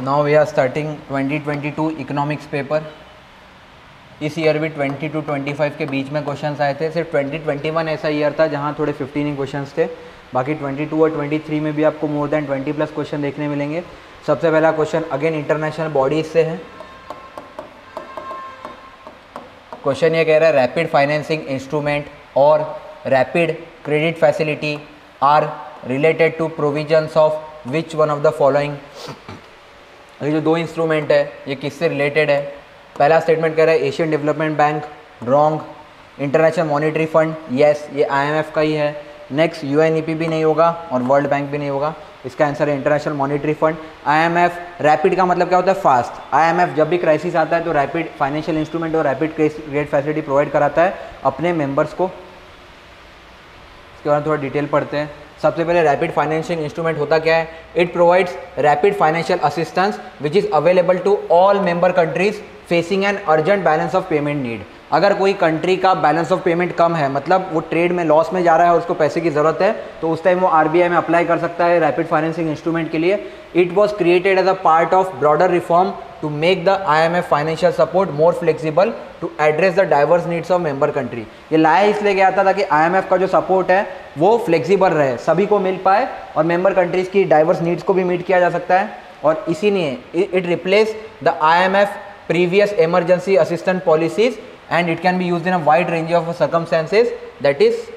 Now we are starting 2022 economics paper. इस year भी 20 to 25 के बीच में क्वेश्चंस आए थे। सिर्फ 2021 ऐसा ईयर था जहां थोड़े 15 ही क्वेश्चंस थे। बाकी 22 और 23 में भी आपको मोर देन 20 प्लस क्वेश्चन देखने मिलेंगे। सबसे पहला क्वेश्चन अगेन इंटरनेशनल बॉडीज से है। क्वेश्चन ये कह रहा है रैपिड फाइनेंसिंग इंस्ट्रूमेंट और rapid credit facility are related to provisions of which one of the following. ये जो दो इंस्ट्रूमेंट है ये किससे रिलेटेड है? पहला स्टेटमेंट कह रहा है Asian development bank, wrong. International monetary fund, yes ये IMF का ही है। नेक्स्ट UNEP भी नहीं होगा और वर्ल्ड बैंक भी नहीं होगा। इसका आंसर है international monetary fund. IMF rapid का मतलब क्या होता है? फास्ट। IMF जब भी क्राइसिस आता है तो रैपिड फाइनेंशियल इंस्ट्रूमेंट और रैपिड क्रेडिट फैसिलिटी प्रोवाइड कराता है अपने मेंबर्स को। इसके बाद थोड़ा डिटेल पढ़ते हैं। सबसे पहले रैपिड फाइनेंशियल इंस्ट्रूमेंट होता क्या है? It provides rapid financial assistance which is available to all member countries facing an urgent balance of payment need. अगर कोई कंट्री का बैलेंस ऑफ पेमेंट कम है, मतलब वो ट्रेड में लॉस में जा रहा है और उसको पैसे की ज़रूरत है, तो उस टाइम वो RBI में अप्लाई कर सकता है रैपिड फाइनेंसिंग इंस्ट्रूमेंट के लिए। It was created as a part of broader reform to make the IMF financial support more flexible to address the diverse needs of member country. ये लाया इसलिए गया था ताकि IMF का जो सपोर्ट है वो फ्लेक्सिबल रहे, सभी को मिल पाए और मेंबर कंट्रीज की डाइवर्स नीड्स को भी मीट किया जा सकता है। और इसीलिए it replace the IMF previous emergency assistant policies and it can be used in a wide range of circumstances. That is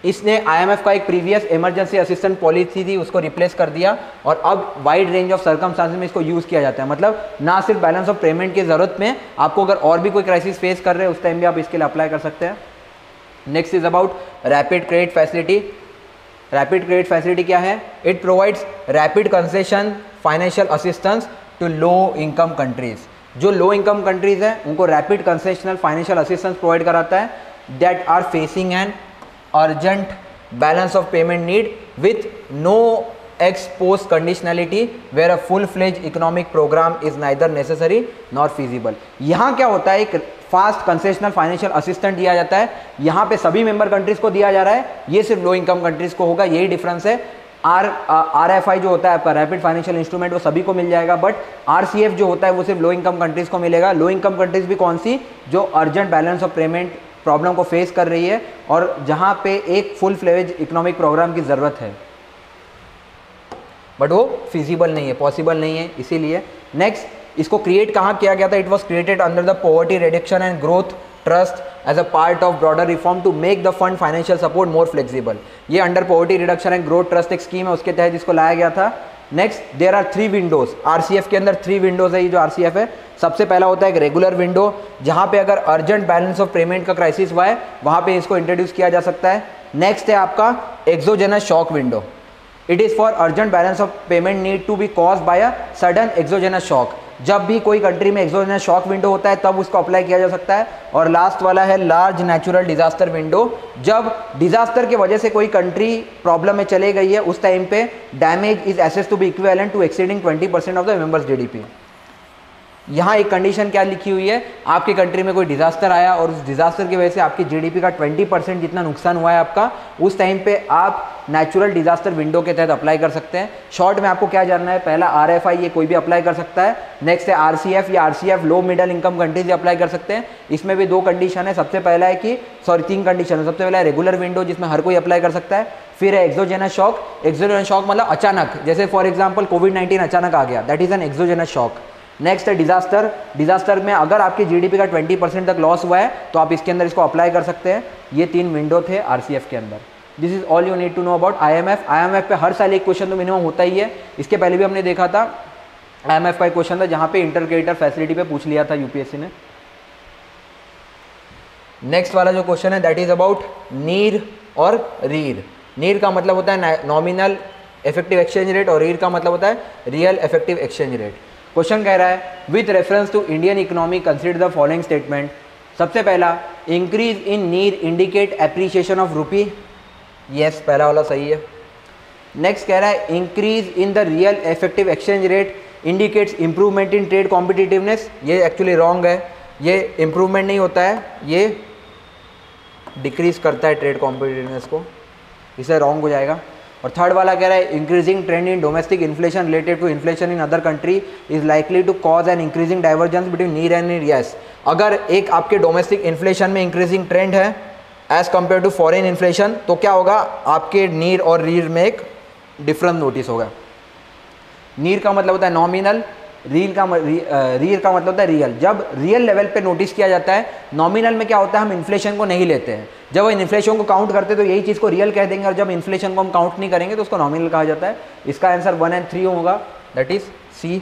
इसने IMF का एक प्रीवियस इमरजेंसी असिस्टेंट पॉलिसी थी उसको रिप्लेस कर दिया और अब वाइड रेंज ऑफ सर्कमस्टेंसेस में इसको यूज़ किया जाता है। मतलब ना सिर्फ बैलेंस ऑफ पेमेंट की ज़रूरत में, आपको अगर और भी कोई क्राइसिस फेस कर रहे हैं उस टाइम भी आप इसके लिए अप्लाई कर सकते हैं। Next is about rapid credit facility. Rapid credit facility क्या है? It provides rapid concession financial assistance to low income countries. जो लो इनकम कंट्रीज हैं उनको rapid concessional financial assistance provide कराता है that are facing an urgent balance of payment need with no ex post conditionality where a full fledged economic program is neither necessary nor feasible। यहाँ क्या होता है? एक fast concessional financial assistant दिया जाता है, यहाँ पे सभी मेंबर कंट्रीज को दिया जा रहा है, ये सिर्फ लो इनकम कंट्रीज को होगा। यही डिफरेंस है। RFI जो होता है आपका रैपिड फाइनेंशियल इंस्ट्रूमेंट वो सभी को मिल जाएगा, बट RCF जो होता है वो सिर्फ लो इनकम कंट्रीज को मिलेगा। लो इनकम कंट्रीज भी कौन सी? जो urgent balance of payment problem को फेस कर रही है और जहाँ पे एक फुल फ्लेज इकोनॉमिक प्रोग्राम की ज़रूरत है बट वो फिजिबल नहीं है, पॉसिबल नहीं है, इसीलिए। नेक्स्ट, इसको क्रिएट कहाँ किया गया था? It was created under the poverty reduction and growth trust as a part of broader reform to make the fund financial support more flexible. ये under poverty reduction and growth trust एक scheme है, उसके तहत इसको लाया गया था। Next, there are 3 windows. RCF के अंदर 3 विंडोज है। ये जो RCF है, सबसे पहला होता है एक रेगुलर विंडो, जहाँ पे अगर अर्जेंट बैलेंस ऑफ पेमेंट का क्राइसिस हुआ है वहाँ पे इसको इंट्रोड्यूस किया जा सकता है। नेक्स्ट है आपका exogenous shock window. It is for urgent balance of payment need to be caused by a sudden exogenous shock. जब भी कोई कंट्री में एक्सोजेनस शॉक विंडो होता है तब उसको अप्लाई किया जा सकता है। और लास्ट वाला है लार्ज नेचुरल डिजास्टर विंडो। जब डिजास्टर की वजह से कोई कंट्री प्रॉब्लम में चले गई है उस टाइम पे damage is assessed to be equivalent to exceeding 20% of the members GDP। यहाँ एक कंडीशन क्या लिखी हुई है? आपकी कंट्री में कोई डिजास्टर आया और उस डिजास्टर की वजह से आपकी GDP का 20% जितना नुकसान हुआ है आपका, उस टाइम पे आप नेचुरल डिजास्टर विंडो के तहत अप्लाई कर सकते हैं। शॉर्ट में आपको क्या जानना है? पहला RFI, ये कोई भी अप्लाई कर सकता है। नेक्स्ट है RCF, या RCF low middle income countries apply कर सकते हैं। इसमें भी 2 कंडीशन है। सबसे पहला है कि 3 कंडीशन है। सबसे पहला है रेगुलर विंडो जिसमें हर कोई अप्लाई कर सकता है। फिर है एक्सोजेनस शॉक। एक्सोजेनस शॉक मतलब अचानक, जैसे फॉर एग्जाम्पल कोविड-19 अचानक आ गया, that is an exogenous shock. Next है डिजास्टर। डिजास्टर में अगर आपकी GDP का 20% तक लॉस हुआ है तो आप इसके अंदर इसको अप्लाई कर सकते हैं। ये 3 विंडो थे RCF के अंदर। This is all you need to know about IMF। IMF पे हर साल एक क्वेश्चन तो मिनिमम होता ही है। इसके पहले भी हमने देखा था IMF का एक क्वेश्चन था जहाँ पे इंटर क्रेडिटर फैसिलिटी पे पूछ लिया था UPSC ने। नेक्स्ट वाला जो क्वेश्चन है दैट इज अबाउट नीर और रीर। नीर का मतलब होता है नॉमिनल इफेक्टिव एक्सचेंज रेट और रीर का मतलब होता है real effective exchange rate. Question कह रहा है with reference to Indian economy consider the following statement. सबसे पहला, increase in NEER indicate appreciation of rupee. Yes, पहला वाला सही है। नेक्स्ट कह रहा है increase in the real effective exchange rate indicates improvement in trade competitiveness. ये एक्चुअली रॉन्ग है, ये इंप्रूवमेंट नहीं होता है, ये डिक्रीज करता है ट्रेड कॉम्पिटिटिवनेस को, इसे रॉन्ग हो जाएगा। और थर्ड वाला कह रहा है increasing trend in domestic inflation related to inflation in other country is likely to cause an increasing divergence between NEER and NEER. Yes, अगर एक आपके डोमेस्टिक इन्फ्लेशन में इंक्रीजिंग ट्रेंड है as compare to foreign inflation, तो क्या होगा, आपके नीर और रीर में एक डिफरेंस नोटिस होगा। नीर का मतलब होता है नॉमिनल, रीर का मतलब होता है रियल। जब रियल लेवल पे नोटिस किया जाता है, नॉमिनल में क्या होता है, हम इन्फ्लेशन को नहीं लेते हैं। जब हम इन्फ्लेशन को काउंट करते हैं तो यही चीज़ को रियल कह देंगे, और जब इन्फ्लेशन को हम काउंट नहीं करेंगे तो उसको नॉमिनल कहा जाता है। इसका आंसर 1 and 3 होगा, that is C.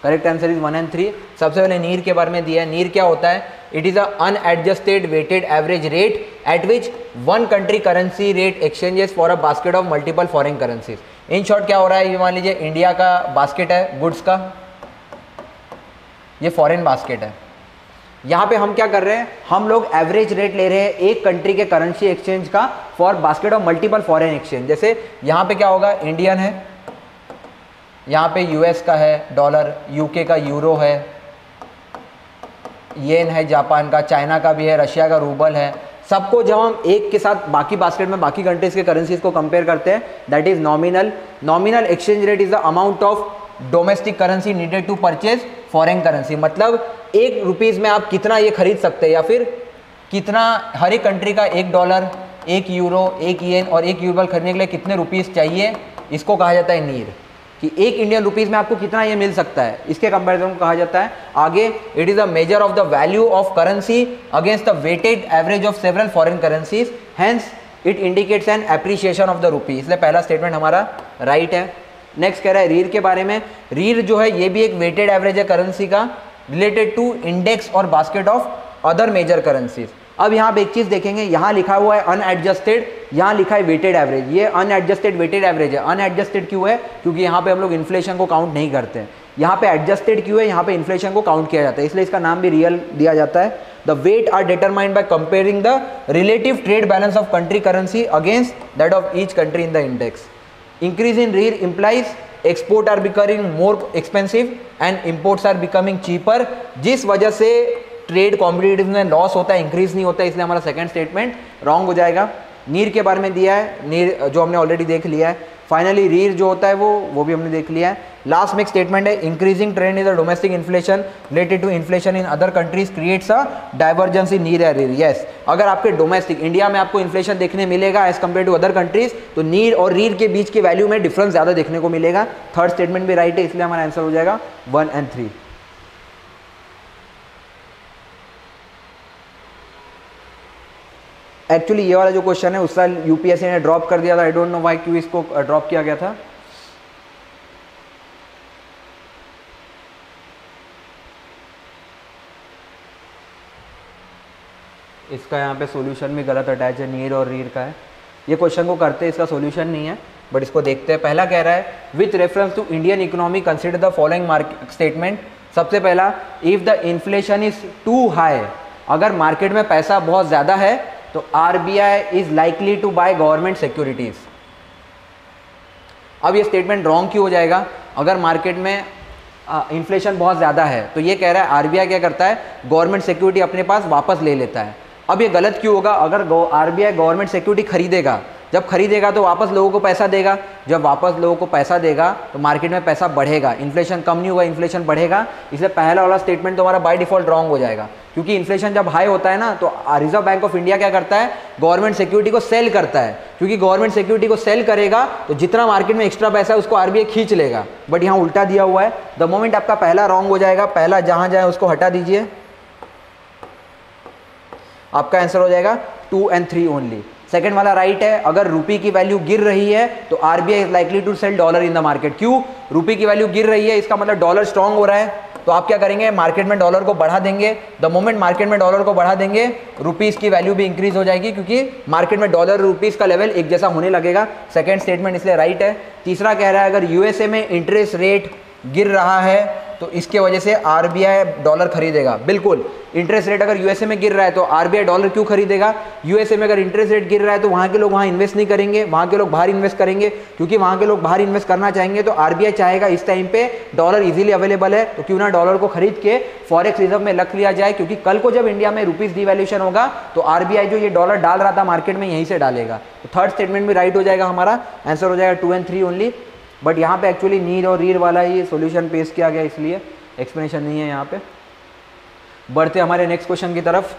Correct answer is 1 and 3। सबसे पहले नीर के बारे में दिया है। नीर क्या होता है, it is a unadjusted weighted average rate at which one country currency rate exchanges for a basket of multiple foreign currencies. In short क्या हो रहा है, ये मान लीजिए इंडिया का बास्केट है गुड्स का, ये फॉरेन बास्केट है। यहाँ पे हम क्या कर रहे हैं, हम लोग एवरेज रेट ले रहे हैं एक कंट्री के करेंसी एक्सचेंज का for basket of multiple foreign exchange. जैसे यहाँ पे क्या होगा, इंडियन है, यहाँ पे यूएस का है डॉलर, यूके का यूरो है, येन है जापान का, चाइना का भी है, रशिया का रूबल है। सबको जब हम एक के साथ बाकी बास्केट में बाकी कंट्रीज के करेंसीज को कंपेयर करते हैं, that is nominal. Nominal exchange rate is the amount of domestic currency needed to purchase foreign currency. मतलब एक रुपीज़ में आप कितना ये खरीद सकते हैं, या फिर कितना हर एक कंट्री का $1, $1, $1 और $1 खरीदने के लिए कितने रुपीज़ चाहिए, इसको कहा जाता है नीर। कि एक इंडियन रुपीज़ में आपको कितना ये मिल सकता है, इसके कंपैरिजन को कहा जाता है। आगे, it is a measure of the value of currency against the weighted average of several foreign currencies, hence it indicates an appreciation of the rupee. इसलिए पहला स्टेटमेंट हमारा राइट है। नेक्स्ट कह रहा है रीर के बारे में। रीर जो है ये भी एक वेटेड एवरेज है करेंसी का, रिलेटेड टू इंडेक्स और basket of other major currencies. अब यहाँ पे एक चीज़ देखेंगे, यहाँ लिखा हुआ है अनएडजस्टेड, यहाँ लिखा है वेटेड एवरेज। ये अनएडजस्टेड वेटेड एवरेज है। अनएडजस्टेड क्यों है, क्योंकि यहाँ पे हम लोग इन्फ्लेशन को काउंट नहीं करते हैं। यहाँ पे एडजस्टेड क्यों है, यहाँ पे इन्फ्लेशन को काउंट किया जाता है, इसलिए इसका नाम भी रियल दिया जाता है। The weight are determined by comparing the relative trade balance of country currency against that of each country in the index. Increase in REER implies export are becoming more expensive and imports are becoming cheaper, जिस वजह से trade competitive में loss होता है, increase नहीं होता है, इसलिए हमारा सेकंड स्टेटमेंट रॉन्ग हो जाएगा। नीर के बारे में दिया है, नीर जो हमने ऑलरेडी देख लिया है। फाइनली रीर जो होता है वो भी हमने देख लिया है। लास्ट में एक स्टेटमेंट है, increasing trend is a domestic inflation related to inflation in other countries creates a divergence in NEER या रीर। यस, अगर आपके डोमेस्टिक इंडिया में आपको इन्फ्लेशन देखने मिलेगा as compare to other countries, तो नीर और रीर के बीच की वैल्यू में डिफरेंस ज़्यादा देखने को मिलेगा। थर्ड स्टेटमेंट भी राइट है, इसलिए हमारा आंसर हो जाएगा 1 and 3। एक्चुअली ये वाला जो क्वेश्चन है उस साल यूपीएससी ने ड्रॉप कर दिया था, आई डोंट नो व्हाई, क्यों इसको ड्रॉप किया गया था। इसका यहाँ पे सॉल्यूशन भी गलत अटैच है, नीर और रीर का है। ये क्वेश्चन को करते हैं, इसका सॉल्यूशन नहीं है, बट इसको देखते हैं। पहला कह रहा है with reference to Indian economy consider the following market statement. सबसे पहला, if the inflation is too high, अगर मार्केट में पैसा बहुत ज़्यादा है तो RBI is likely to buy government securities. अब ये स्टेटमेंट रॉन्ग क्यों हो जाएगा, अगर मार्केट में इन्फ्लेशन बहुत ज़्यादा है तो ये कह रहा है आरबीआई क्या करता है, गवर्नमेंट सिक्योरिटी अपने पास वापस ले लेता है। अब ये गलत क्यों होगा, अगर आरबीआई गवर्नमेंट सिक्योरिटी खरीदेगा, जब खरीदेगा तो वापस लोगों को पैसा देगा, जब वापस लोगों को पैसा देगा तो मार्केट में पैसा बढ़ेगा, इन्फ्लेशन कम नहीं होगा, इन्फ्लेशन बढ़ेगा। इसलिए पहला वाला स्टेटमेंट तो हमारा बाय डिफॉल्ट रॉन्ग हो जाएगा, क्योंकि इन्फ्लेशन जब हाई होता है ना तो रिजर्व बैंक ऑफ इंडिया क्या करता है, गवर्नमेंट सिक्योरिटी को सेल करता है, क्योंकि गवर्नमेंट सिक्योरिटी को सेल करेगा तो जितना मार्केट में एक्स्ट्रा पैसा है उसको आरबीआई खींच लेगा। बट यहाँ उल्टा दिया हुआ है। द मोमेंट आपका पहला रॉन्ग हो जाएगा, पहला जहाँ जाए उसको हटा दीजिए, आपका आंसर हो जाएगा 2 and 3 ओनली। सेकंड वाला राइट है, अगर रुपी की वैल्यू गिर रही है तो RBI is likely to sell dollar in the market. क्यों, रुपी की वैल्यू गिर रही है, इसका मतलब डॉलर स्ट्रांग हो रहा है, तो आप क्या करेंगे, मार्केट में डॉलर को बढ़ा देंगे। द मोमेंट मार्केट में डॉलर को बढ़ा देंगे, रुपीज़ की वैल्यू भी इंक्रीज हो जाएगी, क्योंकि मार्केट में डॉलर रुपीज़ का लेवल एक जैसा होने लगेगा। सेकंड स्टेटमेंट इसलिए राइट है। तीसरा कह रहा है, अगर यूएसए में इंटरेस्ट रेट गिर रहा है तो इसके वजह से आरबीआई डॉलर खरीदेगा। बिल्कुल, इंटरेस्ट रेट अगर यूएसए में गिर रहा है तो आरबीआई डॉलर क्यों खरीदेगा? यूएसए में अगर इंटरेस्ट रेट गिर रहा है तो वहाँ के लोग वहाँ इन्वेस्ट नहीं करेंगे, वहाँ के लोग बाहर इन्वेस्ट करेंगे, क्योंकि वहाँ के लोग बाहर इन्वेस्ट करना चाहेंगे तो आरबीआई चाहेगा इस टाइम पे डॉलर इजीली अवेलेबल है तो क्यों ना डॉलर को खरीद के फॉरेक्स रिजर्व में रख लिया जाए, क्योंकि कल को जब इंडिया में रुपीज डिवैल्यूएशन होगा तो आरबीआई जो ये डॉलर डाल रहा था मार्केट में यहीं से डालेगा। तो थर्ड स्टेटमेंट भी राइट हो जाएगा, हमारा आंसर हो जाएगा 2 और 3 ओनली। बट यहाँ पे एक्चुअली नीड और रीड वाला ही सोल्यूशन पेश किया गया, इसलिए एक्सप्लेनेशन नहीं है यहाँ पे। बढ़ते हमारे नेक्स्ट क्वेश्चन की तरफ।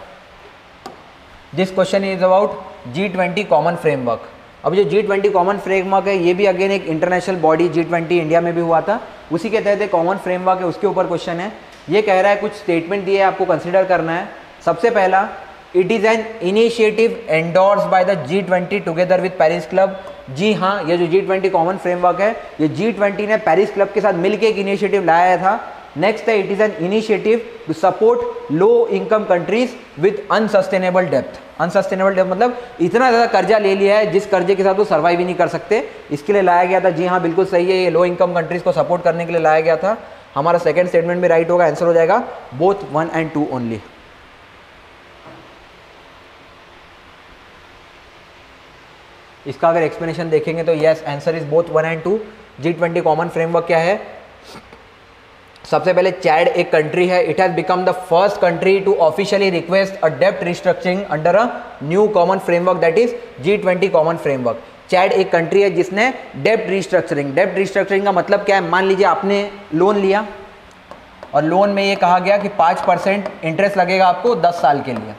This question is about G20 common framework. अब जो G20 कॉमन फ्रेमवर्क है ये भी अगेन एक इंटरनेशनल बॉडी, G20 इंडिया में भी हुआ था, उसी के तहत एक कॉमन फ्रेमवर्क है, उसके ऊपर क्वेश्चन है। ये कह रहा है कुछ स्टेटमेंट दिए आपको कंसिडर करना है। सबसे पहला, it is an initiative endorse by the G20 together with Paris club. जी हाँ, ये जो G20 कॉमन फ्रेमवर्क है ये G20 ने पेरिस क्लब के साथ मिलकर एक इनिशिएटिव लाया था। नेक्स्ट है, it is an initiative to support low income countries with unsustainable depth. Unsustainable depth मतलब इतना ज़्यादा कर्जा ले लिया है जिस कर्जे के साथ वो सर्वाइव ही नहीं कर सकते, इसके लिए लाया गया था। जी हाँ, बिल्कुल सही है, ये लो इनकम कंट्रीज को सपोर्ट करने के लिए लाया गया था। हमारा सेकंड स्टेटमेंट भी राइट होगा, आंसर हो जाएगा बोथ 1 और 2 ओनली। इसका अगर एक्सप्लेनेशन देखेंगे तो यस, आंसर इज बोथ 1 और 2। G20 कॉमन फ्रेमवर्क क्या है? सबसे पहले चैड एक कंट्री है, it has become the first country to officially request a डेप्ट restructuring under a new common framework that is G20 common framework. Chad एक country है जिसने डेप्ट रिस्ट्रक्चरिंग का मतलब क्या है? मान लीजिए आपने लोन लिया और लोन में ये कहा गया कि 5% इंटरेस्ट लगेगा आपको 10 साल के लिए।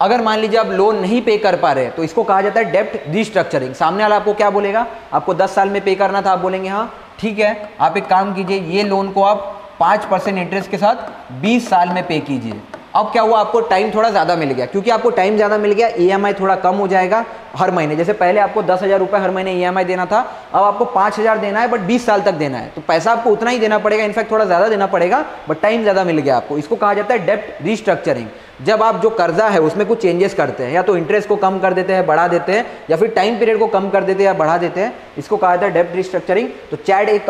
अगर मान लीजिए आप लोन नहीं पे कर पा रहे तो इसको कहा जाता है डेप्ट रिस्ट्रक्चरिंग। सामने वाला आपको क्या बोलेगा? आपको 10 साल में पे करना था, आप बोलेंगे हाँ ठीक है, आप एक काम कीजिए, ये लोन को आप 5% इंटरेस्ट के साथ 20 साल में पे कीजिए। अब क्या हुआ? आपको टाइम थोड़ा ज़्यादा मिल गया, क्योंकि आपको टाइम ज़्यादा मिल गया, EMI थोड़ा कम हो जाएगा हर महीने। जैसे पहले आपको 10,000 रुपये हर महीने EMI देना था, अब आपको 5,000 देना है, बट 20 साल तक देना है, तो पैसा आपको उतना ही देना पड़ेगा, इनफैक्ट थोड़ा ज़्यादा देना पड़ेगा, बट टाइम ज़्यादा मिल गया आपको। इसको कहा जाता है डेप्ट रिस्ट्रक्चरिंग। जब आप जो कर्जा है उसमें कुछ चेंजेस करते हैं, या तो इंटरेस्ट को कम कर देते हैं, बढ़ा देते हैं, या फिर टाइम पीरियड को कम कर देते हैं या बढ़ा देते हैं, इसको कहा जाता है डेप्ट रिस्ट्रक्चरिंग। तो चैड एक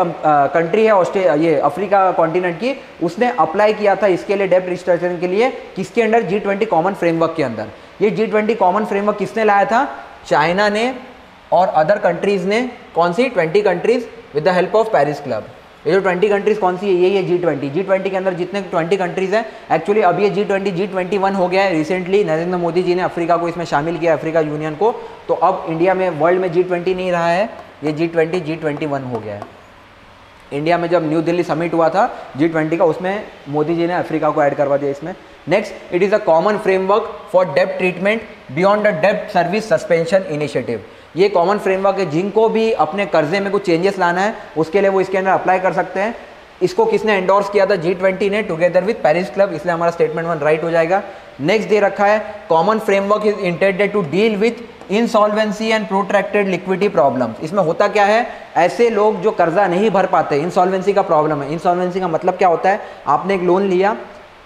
कंट्री है ये अफ्रीका कॉन्टिनेंट की, उसने अप्लाई किया था इसके लिए डेप्ट रिस्ट्रक्चरिंग के लिए, किसके अंडर? G20 कॉमन फ्रेमवर्क के अंदर। ये G20 कॉमन फ्रेमवर्क किसने लाया था? चाइना ने और अदर कंट्रीज ने। कौन सी? 20 countries with the help of Paris club. ये जो 20 कंट्रीज कौन सी है? यही है G20। G20 के अंदर जितने 20 कंट्रीज हैं, एक्चुअली अब ये G21 हो गया है रिसेंटली। नरेंद्र मोदी जी ने अफ्रीका को इसमें शामिल किया, अफ्रीका यूनियन को। तो अब इंडिया में वर्ल्ड में G20 नहीं रहा है, ये G21 हो गया है। इंडिया में जब न्यू दिल्ली समिट हुआ था G20 का, उसमें मोदी जी ने अफ्रीका को ऐड करवा दिया इसमें। Next, it is a common framework for dept treatment beyond the dept service suspension initiative. ये कॉमन फ्रेमवर्क है, जिनको भी अपने कर्जे में कुछ चेंजेस लाना है उसके लिए वो इसके अंदर अप्लाई कर सकते हैं। इसको किसने एंडोर्स किया था? G20 ने टुगेदर विद पेरिस क्लब, इसलिए हमारा स्टेटमेंट 1 राइट हो जाएगा। नेक्स्ट दे रखा है, common framework is intended to deal with insolvency and protracted liquidity problems. इसमें होता क्या है? ऐसे लोग जो कर्जा नहीं भर पाते, इंसॉल्वेंसी का प्रॉब्लम है। इंसॉल्वेंसी का मतलब क्या होता है? आपने एक लोन लिया,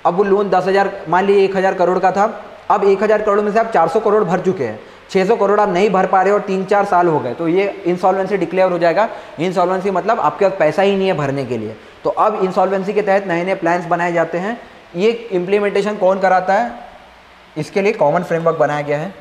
अब वो लोन 10,000 मान लीजिए 1,000 करोड़ का था, अब 1,000 करोड़ में से आप 400 करोड़ भर चुके हैं, 600 करोड़ आप नहीं भर पा रहे और 3-4 साल हो गए, तो ये इंसॉल्वेंसी डिक्लेयर हो जाएगा। इंसॉल्वेंसी मतलब आपके पास पैसा ही नहीं है भरने के लिए। तो अब इंसॉल्वेंसी के तहत नए नए प्लान्स बनाए जाते हैं। ये इम्प्लीमेंटेशन कौन कराता है? इसके लिए कॉमन फ्रेमवर्क बनाया गया है।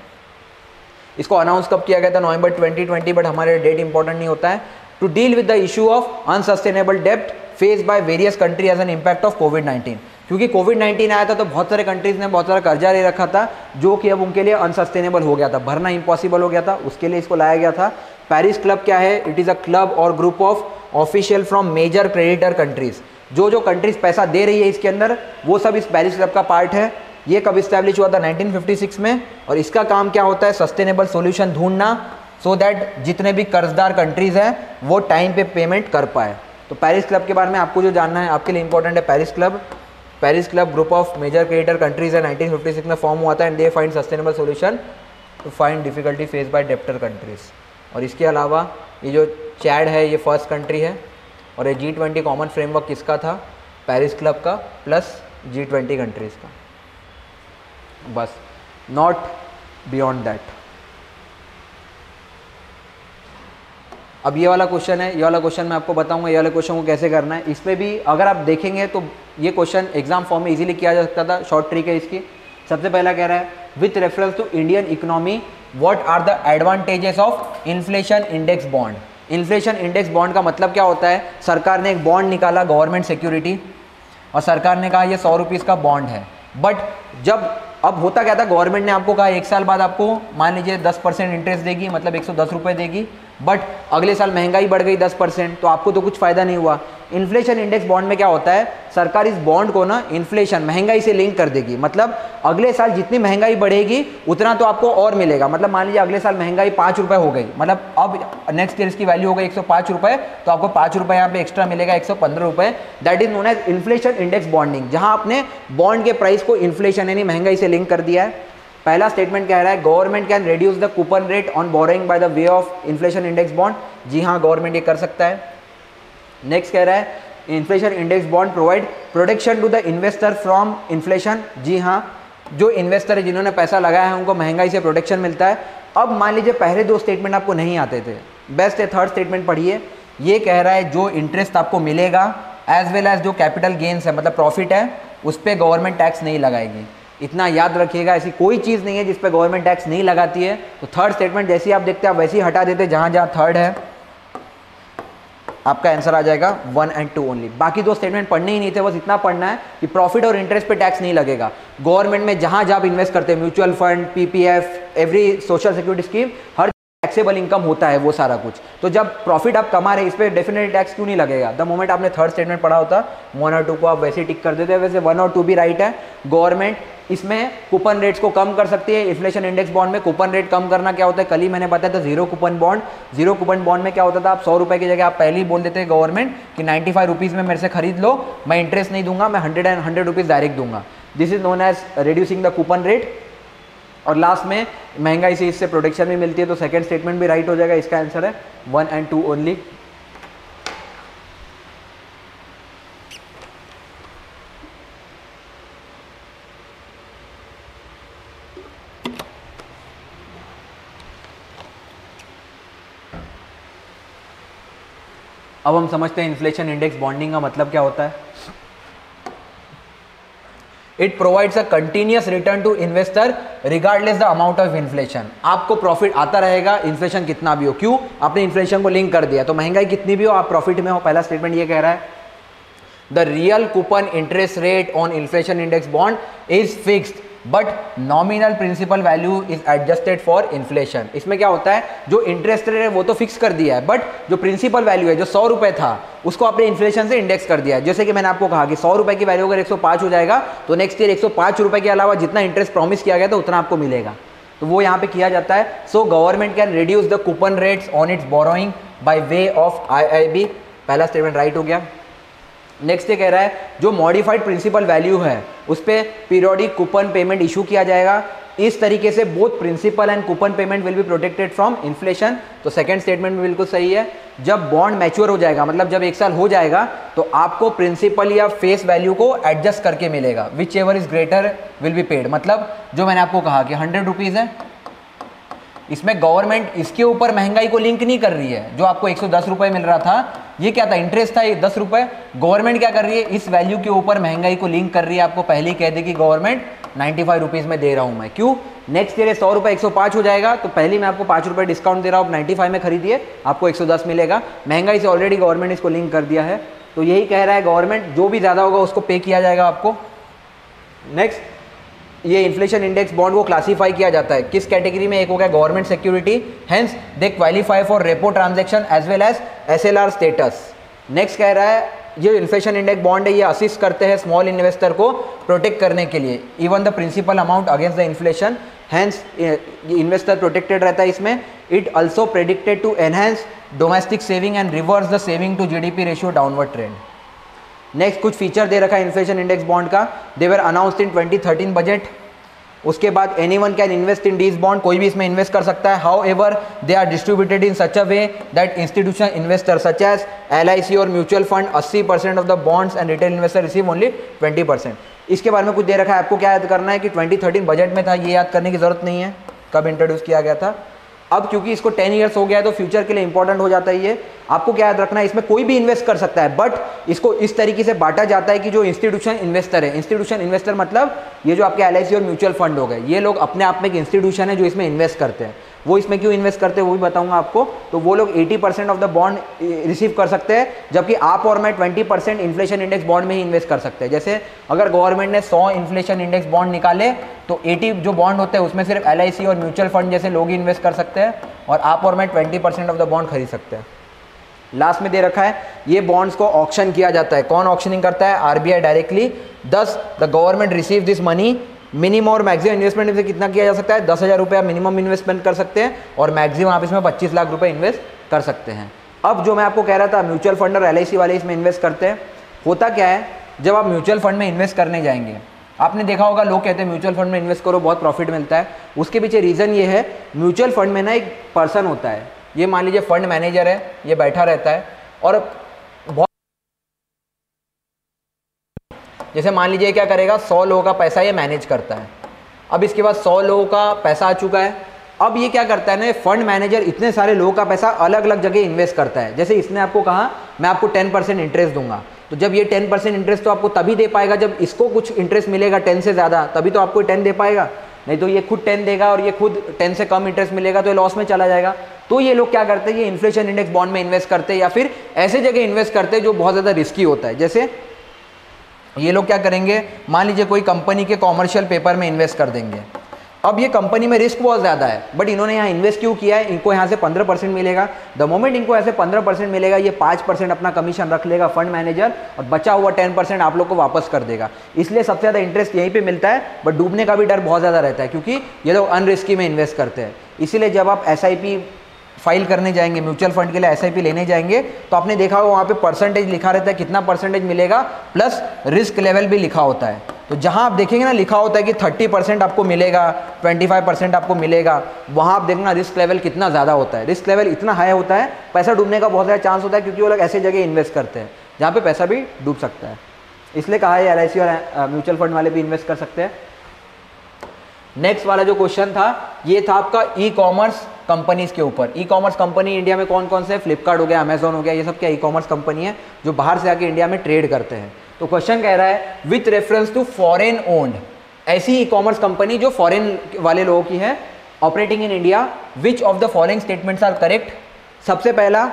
इसको अनाउंस कब किया गया था? नवंबर 2020, बट हमारे डेट इंपॉर्टेंट नहीं होता है। To deal with the issue of unsustainable डेप्ट face by various country as an impact of कोविड-19। क्योंकि कोविड-19 आया था तो बहुत सारे कंट्रीज ने बहुत सारा कर्जा ले रखा था, जो कि अब उनके लिए अनसस्टेनेबल हो गया था, भरना इम्पॉसिबल हो गया था, उसके लिए इसको लाया गया था। पेरिस क्लब क्या है? इट इज़ अ क्लब और group of official from major creditor countries. जो जो कंट्रीज पैसा दे रही है इसके अंदर, वो सब इस पेरिस क्लब का पार्ट है। ये कब इस्टेब्लिश हुआ था? 1956 में। और इसका काम क्या होता है? सस्टेनेबल सोल्यूशन ढूंढना, सो दैट जितने भी कर्जदार कंट्रीज हैं वो टाइम पे पेमेंट कर पाए। तो पेरिस क्लब के बारे में आपको जो जानना है, आपके लिए इंपॉर्टेंट है Paris Club group of major creditor countries है, 1956 में फॉर्म हुआ था, and they find sustainable solution to find difficulty face by debtor countries. और इसके अलावा ये जो चैड है ये फर्स्ट कंट्री है, और ये G20 कॉमन फ्रेमवर्क किसका था? पेरिस क्लब का प्लस G20 कंट्रीज का, बस, नॉट बियॉन्ड दैट। अब ये वाला क्वेश्चन है, ये वाला क्वेश्चन मैं आपको बताऊंगा ये वाले क्वेश्चन को कैसे करना है। इसमें भी अगर आप देखेंगे तो ये क्वेश्चन एग्जाम फॉर्म में इजीली किया जा सकता था। शॉर्ट ट्रिक है इसकी। सबसे पहला कह रहा है with reference to Indian economy what are the advantages of inflation index bond. Inflation index bond का मतलब क्या होता है, सरकार ने एक बॉन्ड निकाला गवर्नमेंट सिक्योरिटी और सरकार ने कहा ये 100 रुपीज़ का बॉन्ड है। बट जब अब होता क्या था, गवर्नमेंट ने आपको कहा 1 साल बाद आपको मान लीजिए 10% इंटरेस्ट देगी, मतलब 110 रुपये देगी। बट अगले साल महंगाई बढ़ गई 10%, तो आपको तो कुछ फ़ायदा नहीं हुआ। इन्फ्लेशन इंडेक्स बॉन्ड में क्या होता है, सरकार इस बॉन्ड को ना इन्फ्लेशन महंगाई से लिंक कर देगी। मतलब अगले साल जितनी महंगाई बढ़ेगी उतना तो आपको और मिलेगा। मतलब मान लीजिए अगले साल महंगाई 5 रुपये हो गई, मतलब अब नेक्स्ट ईयर इसकी वैल्यू हो गई 105 रुपये, तो आपको 5 रुपये यहाँ पे एक्स्ट्रा मिलेगा, 115 रुपये। That is known as inflation index bonding, जहाँ आपने बॉन्ड के प्राइस को इन्फ्लेशन यानी महंगाई से लिंक कर दिया है। पहला स्टेटमेंट कह रहा है government can reduce the coupon rate on borrowing by the way of inflation index bond. जी हाँ, गवर्नमेंट ये कर सकता है। नेक्स्ट कह रहा है inflation index bond provide protection to the investor from inflation. जी हाँ, जो इन्वेस्टर है जिन्होंने पैसा लगाया है उनको महंगाई से प्रोटेक्शन मिलता है। अब मान लीजिए पहले 2 स्टेटमेंट आपको नहीं आते थे, बेस्ट है थर्ड स्टेटमेंट पढ़िए। ये कह रहा है जो इंटरेस्ट आपको मिलेगा एज वेल एज जो कैपिटल गेन्स है मतलब प्रॉफिट है उस पर गवर्नमेंट टैक्स नहीं लगाएगी। इतना याद रखिएगा, ऐसी कोई चीज़ नहीं है जिस पे गवर्नमेंट टैक्स नहीं लगाती है। तो थर्ड स्टेटमेंट जैसे ही आप देखते हैं आप वैसे ही हटा देते, जहाँ जहाँ थर्ड है आपका आंसर आ जाएगा 1 and 2 ओनली। बाकी 2 स्टेटमेंट पढ़ने ही नहीं थे, बस इतना पढ़ना है कि प्रॉफिट और इंटरेस्ट पे टैक्स नहीं लगेगा। गवर्नमेंट में जहाँ जहाँ आप इन्वेस्ट करते हैं, mutual fund, PPF, every social security scheme, हर टैक्सेबल इनकम होता है वो सारा कुछ। तो जब प्रॉफिट आप कमा रहे हैं इस पर डेफिनेटली टैक्स क्यों नहीं लगेगा। द मोमेंट आपने थर्ड स्टेटमेंट पढ़ा होता 1 और 2 को आप वैसे ही टिक कर देते हैं। वैसे 1 और 2 भी राइट है। गवर्नमेंट इसमें कूपन रेट्स को कम कर सकती है। इन्फ्लेशन इंडेक्स बॉन्ड में कूपन रेट कम करना क्या होता है, कल ही मैंने बताया था zero coupon bond. Zero coupon bond में क्या होता था, आप 100 रुपये की जगह आप पहले ही बोल देते हैं गवर्नमेंट कि 95 रुपीज़ में मेरे से खरीद लो, मैं इंटरेस्ट नहीं दूंगा, मैं 100 रुपीज़ डायरेक्ट दूंगा। This is known as reducing the coupon rate. और लास्ट में महंगाई से इससे प्रोटेक्शन भी मिलती है। तो सेकंड स्टेटमेंट भी राइट हो जाएगा। इसका आंसर है 1 and 2 ओनली। अब हम समझते हैं इन्फ्लेशन इंडेक्स बॉन्डिंग का मतलब क्या होता है। It provides a continuous return to investor regardless the amount of inflation. आपको प्रॉफिट आता रहेगा इन्फ्लेशन कितना भी हो। क्यों, आपने इन्फ्लेशन को लिंक कर दिया, तो महंगाई कितनी भी हो आप प्रॉफिट में हो। पहला स्टेटमेंट ये कह रहा है the real coupon interest rate on inflation index bond is fixed but nominal principal value is adjusted for inflation. इसमें क्या होता है, जो इंटरेस्ट रेट है वो तो फिक्स कर दिया है, बट जो प्रिंसिपल वैल्यू है जो 100 रुपये था उसको आपने इन्फ्लेशन से इंडेक्स कर दिया है। जैसे कि मैंने आपको कहा कि 100 रुपये की वैल्यू अगर 105 हो जाएगा तो नेक्स्ट ईयर 105 रुपये के अलावा जितना इंटरेस्ट प्रॉमिस किया गया था उतना आपको मिलेगा। तो वो यहाँ पे किया जाता है। So government can reduce the coupon rates on it's borrowing by way of IIB। पहला स्टेटमेंट राइट हो गया। नेक्स्ट ये कह रहा है जो मॉडिफाइड प्रिंसिपल वैल्यू है उस पर पीरियोडिक कूपन पेमेंट इशू किया जाएगा। इस तरीके से both principal and coupon payment will be protected from inflation. तो सेकंड स्टेटमेंट में बिल्कुल सही है। जब बॉन्ड मैच्योर हो जाएगा, मतलब जब 1 साल हो जाएगा, तो आपको प्रिंसिपल या फेस वैल्यू को एडजस्ट करके मिलेगा। Which ever is greater will be paid. मतलब जो मैंने आपको कहा कि 100 रुपीज़ है, इसमें गवर्नमेंट इसके ऊपर महंगाई को लिंक नहीं कर रही है। जो आपको 110 रुपये मिल रहा था, ये क्या था, इंटरेस्ट था, ये 10 रुपये। गवर्नमेंट क्या कर रही है, इस वैल्यू के ऊपर महंगाई को लिंक कर रही है। आपको पहले ही कह देगी गवर्नमेंट 95 रुपीज़ में दे रहा हूँ मैं। क्यों, नेक्स्ट ईयर 100 रुपये 105 हो जाएगा, तो पहले मैं आपको 5 रुपये डिस्काउंट दे रहा हूँ। 95 में खरीदिए, आपको 110 मिलेगा। महंगाई से ऑलरेडी गवर्नमेंट इसको लिंक कर दिया है। तो यही कह रहा है गवर्नमेंट, जो भी ज़्यादा होगा उसको पे किया जाएगा आपको। नेक्स्ट, ये इन्फ्लेशन इंडेक्स बॉन्ड को क्लासीफाई किया जाता है किस कैटेगरी में। एक हो गया government security, hence they qualify for repo transaction as well as SLR status. Next कह रहा है ये इन्फ्लेशन इंडेक्स बॉन्ड है, ये असिस्ट करते हैं स्मॉल इन्वेस्टर को प्रोटेक्ट करने के लिए, even the principal amount against the inflation, hence investor protected रहता है इसमें। It also predicted to enhance domestic saving and reverse the saving to GDP ratio downward trend. Next कुछ फीचर दे रखा है इन्फ्लेशन इंडेक्स बॉन्ड का। They were announced in 2013 budget. उसके बाद anyone can invest in these bond, कोई भी इसमें इन्वेस्ट कर सकता है। However they are distributed in such a way that institution investor such as LIC और mutual fund 80% of the bonds and retail investor receive only 20%। इसके बारे में कुछ दे रखा है। आपको क्या याद करना है कि 2013 बजट में था, ये याद करने की जरूरत नहीं है कब इंट्रोड्यूस किया गया था। अब क्योंकि इसको 10 ईयर्स हो गया है तो फ्यूचर के लिए इंपॉर्टेंट हो जाता है ये। आपको क्या याद रखना है, इसमें कोई भी इन्वेस्ट कर सकता है, बट इसको इस तरीके से बांटा जाता है कि जो इंस्टीट्यूशन इन्वेस्टर है, इंस्टीट्यूशन इन्वेस्टर मतलब ये जो आपके LIC और म्यूचुअल फंड हो गए, ये लोग अपने आप में एक इंस्टीट्यूशन है जो इसमें इन्वेस्ट करते हैं। वो इसमें क्यों इन्वेस्ट करते हैं वो भी बताऊंगा आपको। तो वो लोग 80% ऑफ द बॉन्ड रिसीव कर सकते हैं, जबकि आप और मैं 20% इन्फ्लेशन इंडेक्स बॉन्ड में ही इन्वेस्ट कर सकते हैं। जैसे अगर गवर्नमेंट ने 100 इन्फ्लेशन इंडेक्स बॉन्ड निकाले तो 80 जो बॉन्ड होते हैं उसमें सिर्फ LIC और म्यूचुअल फंड जैसे लोग ही इन्वेस्ट कर सकते हैं, और आप और मैं 20% ऑफ द बॉन्ड खरीद सकते हैं। लास्ट में दे रखा है ये बॉन्ड्स को ऑक्शन किया जाता है। कौन ऑक्शनिंग करता है? RBI directly. Thus the government receive this money. Minimum और मैक्सिमम इन्वेस्टमेंट से कितना किया जा सकता है? 10,000 रुपये मिनिमम इन्वेस्टमेंट कर सकते हैं, और मैक्सिमम आप इसमें 25 लाख रुपए इन्वेस्ट कर सकते हैं। अब जो मैं आपको कह रहा था म्यूचुअल फंड और LIC वाले इसमें इन्वेस्ट करते हैं। होता क्या है, जब आप म्यूचुअल फंड में इन्वेस्ट करने जाएंगे, आपने देखा होगा लोग कहते हैं म्यूचुअल फंड में इन्वेस्ट करो बहुत प्रॉफिट मिलता है। उसके पीछे रीज़न ये है, म्यूचुअल फंड में ना एक पर्सन होता है, ये मान लीजिए फंड मैनेजर है, ये बैठा रहता है और बहुत, जैसे मान लीजिए क्या करेगा, 100 लोगों का पैसा ये मैनेज करता है। अब इसके बाद 100 लोगों का पैसा आ चुका है। अब ये क्या करता है ना, फंड मैनेजर इतने सारे लोगों का पैसा अलग अलग जगह इन्वेस्ट करता है। जैसे इसने आपको कहा मैं आपको 10% इंटरेस्ट दूंगा, तो जब ये 10% इंटरेस्ट तो आपको तभी दे पाएगा जब इसको कुछ इंटरेस्ट मिलेगा 10 से ज़्यादा, तभी तो आपको 10 दे पाएगा। नहीं तो ये खुद 10 देगा और ये खुद 10 से कम इंटरेस्ट मिलेगा तो ये लॉस में चला जाएगा। तो ये लोग क्या करते हैं, ये इन्फ्लेशन इंडेक्स बॉन्ड में इन्वेस्ट करते हैं, या फिर ऐसे जगह इन्वेस्ट करते हैं जो बहुत ज़्यादा रिस्की होता है। जैसे ये लोग क्या करेंगे, मान लीजिए कोई कंपनी के कॉमर्शियल पेपर में इन्वेस्ट कर देंगे। अब ये कंपनी में रिस्क बहुत ज़्यादा है, बट इन्होंने यहाँ इन्वेस्ट क्यों किया है, इनको यहाँ से 15% मिलेगा। द मोमेंट इनको ऐसे 15% मिलेगा, ये 5% अपना कमीशन रख लेगा फंड मैनेजर, और बचा हुआ 10% आप लोग को वापस कर देगा। इसलिए सबसे ज़्यादा इंटरेस्ट यहीं पे मिलता है, बट डूबने का भी डर बहुत ज़्यादा रहता है, क्योंकि ये लोग अनरिस्की में इन्वेस्ट करते हैं। इसीलिए जब आप SIP फाइल करने जाएंगे, म्यूचुअल फंड के लिए SIP लेने जाएंगे, तो आपने देखा होगा वहाँ पे परसेंटेज लिखा रहता है, कितना परसेंटेज मिलेगा, प्लस रिस्क लेवल भी लिखा होता है। तो जहाँ आप देखेंगे ना लिखा होता है कि 30% आपको मिलेगा, 25% आपको मिलेगा, वहाँ आप देखना रिस्क लेवल कितना ज़्यादा होता है। रिस्क लेवल इतना हाई होता है, पैसा डूबने का बहुत ज़्यादा चांस होता है, क्योंकि वो लोग ऐसे जगह इन्वेस्ट करते हैं जहाँ पे पैसा भी डूब सकता है। इसलिए कहा है LIC और म्यूचुअल फंड वाले भी इन्वेस्ट कर सकते हैं। नेक्स्ट वाला जो क्वेश्चन था ये था आपका ई-कॉमर्स कंपनीज के ऊपर। ई-कॉमर्स कंपनी इंडिया में कौन कौन से? फ्लिपकार्ट हो गया, अमेजोन हो गया, ये सब क्या ई-कॉमर्स कंपनी है जो बाहर से आके इंडिया में ट्रेड करते हैं। तो क्वेश्चन कह रहा है with reference to foreign owned, ऐसी ई-कॉमर्स कंपनी जो फॉरेन वाले लोगों की है, operating in India, which of the following statements are correct. सबसे पहला,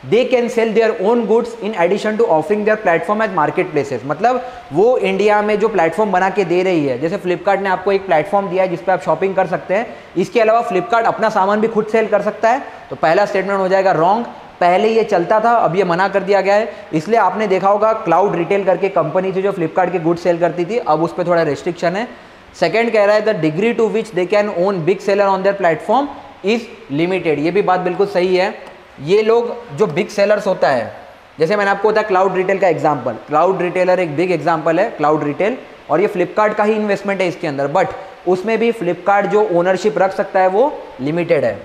they can sell their own goods in addition to offering their platform at market places. मतलब वो इंडिया में जो प्लेटफॉर्म बना के दे रही है, जैसे फ्लिपकार्ट ने आपको एक प्लेटफॉर्म दिया है जिस पे आप शॉपिंग कर सकते हैं, इसके अलावा फ्लिपकार्ट अपना सामान भी खुद सेल कर सकता है। तो पहला स्टेटमेंट हो जाएगा रॉन्ग। पहले ये चलता था, अब ये मना कर दिया गया है। इसलिए आपने देखा होगा क्लाउड रिटेल करके कंपनी थी जो फ्लिपकार्ट के गुड्स सेल करती थी, अब उस पर थोड़ा रेस्ट्रिक्शन है। सेकेंड कह रहा है the degree to which they can own big seller on their platform is limited. ये भी बात बिल्कुल सही है। ये लोग जो बिग सेलर्स होता है, जैसे मैंने आपको बताया क्लाउड रिटेल का एग्जांपल, क्लाउड रिटेलर एक बिग एग्जांपल है क्लाउड रिटेल, और ये फ्लिपकार्ट का ही इन्वेस्टमेंट है इसके अंदर, बट उसमें भी फ्लिपकार्ट जो ओनरशिप रख सकता है वो लिमिटेड है।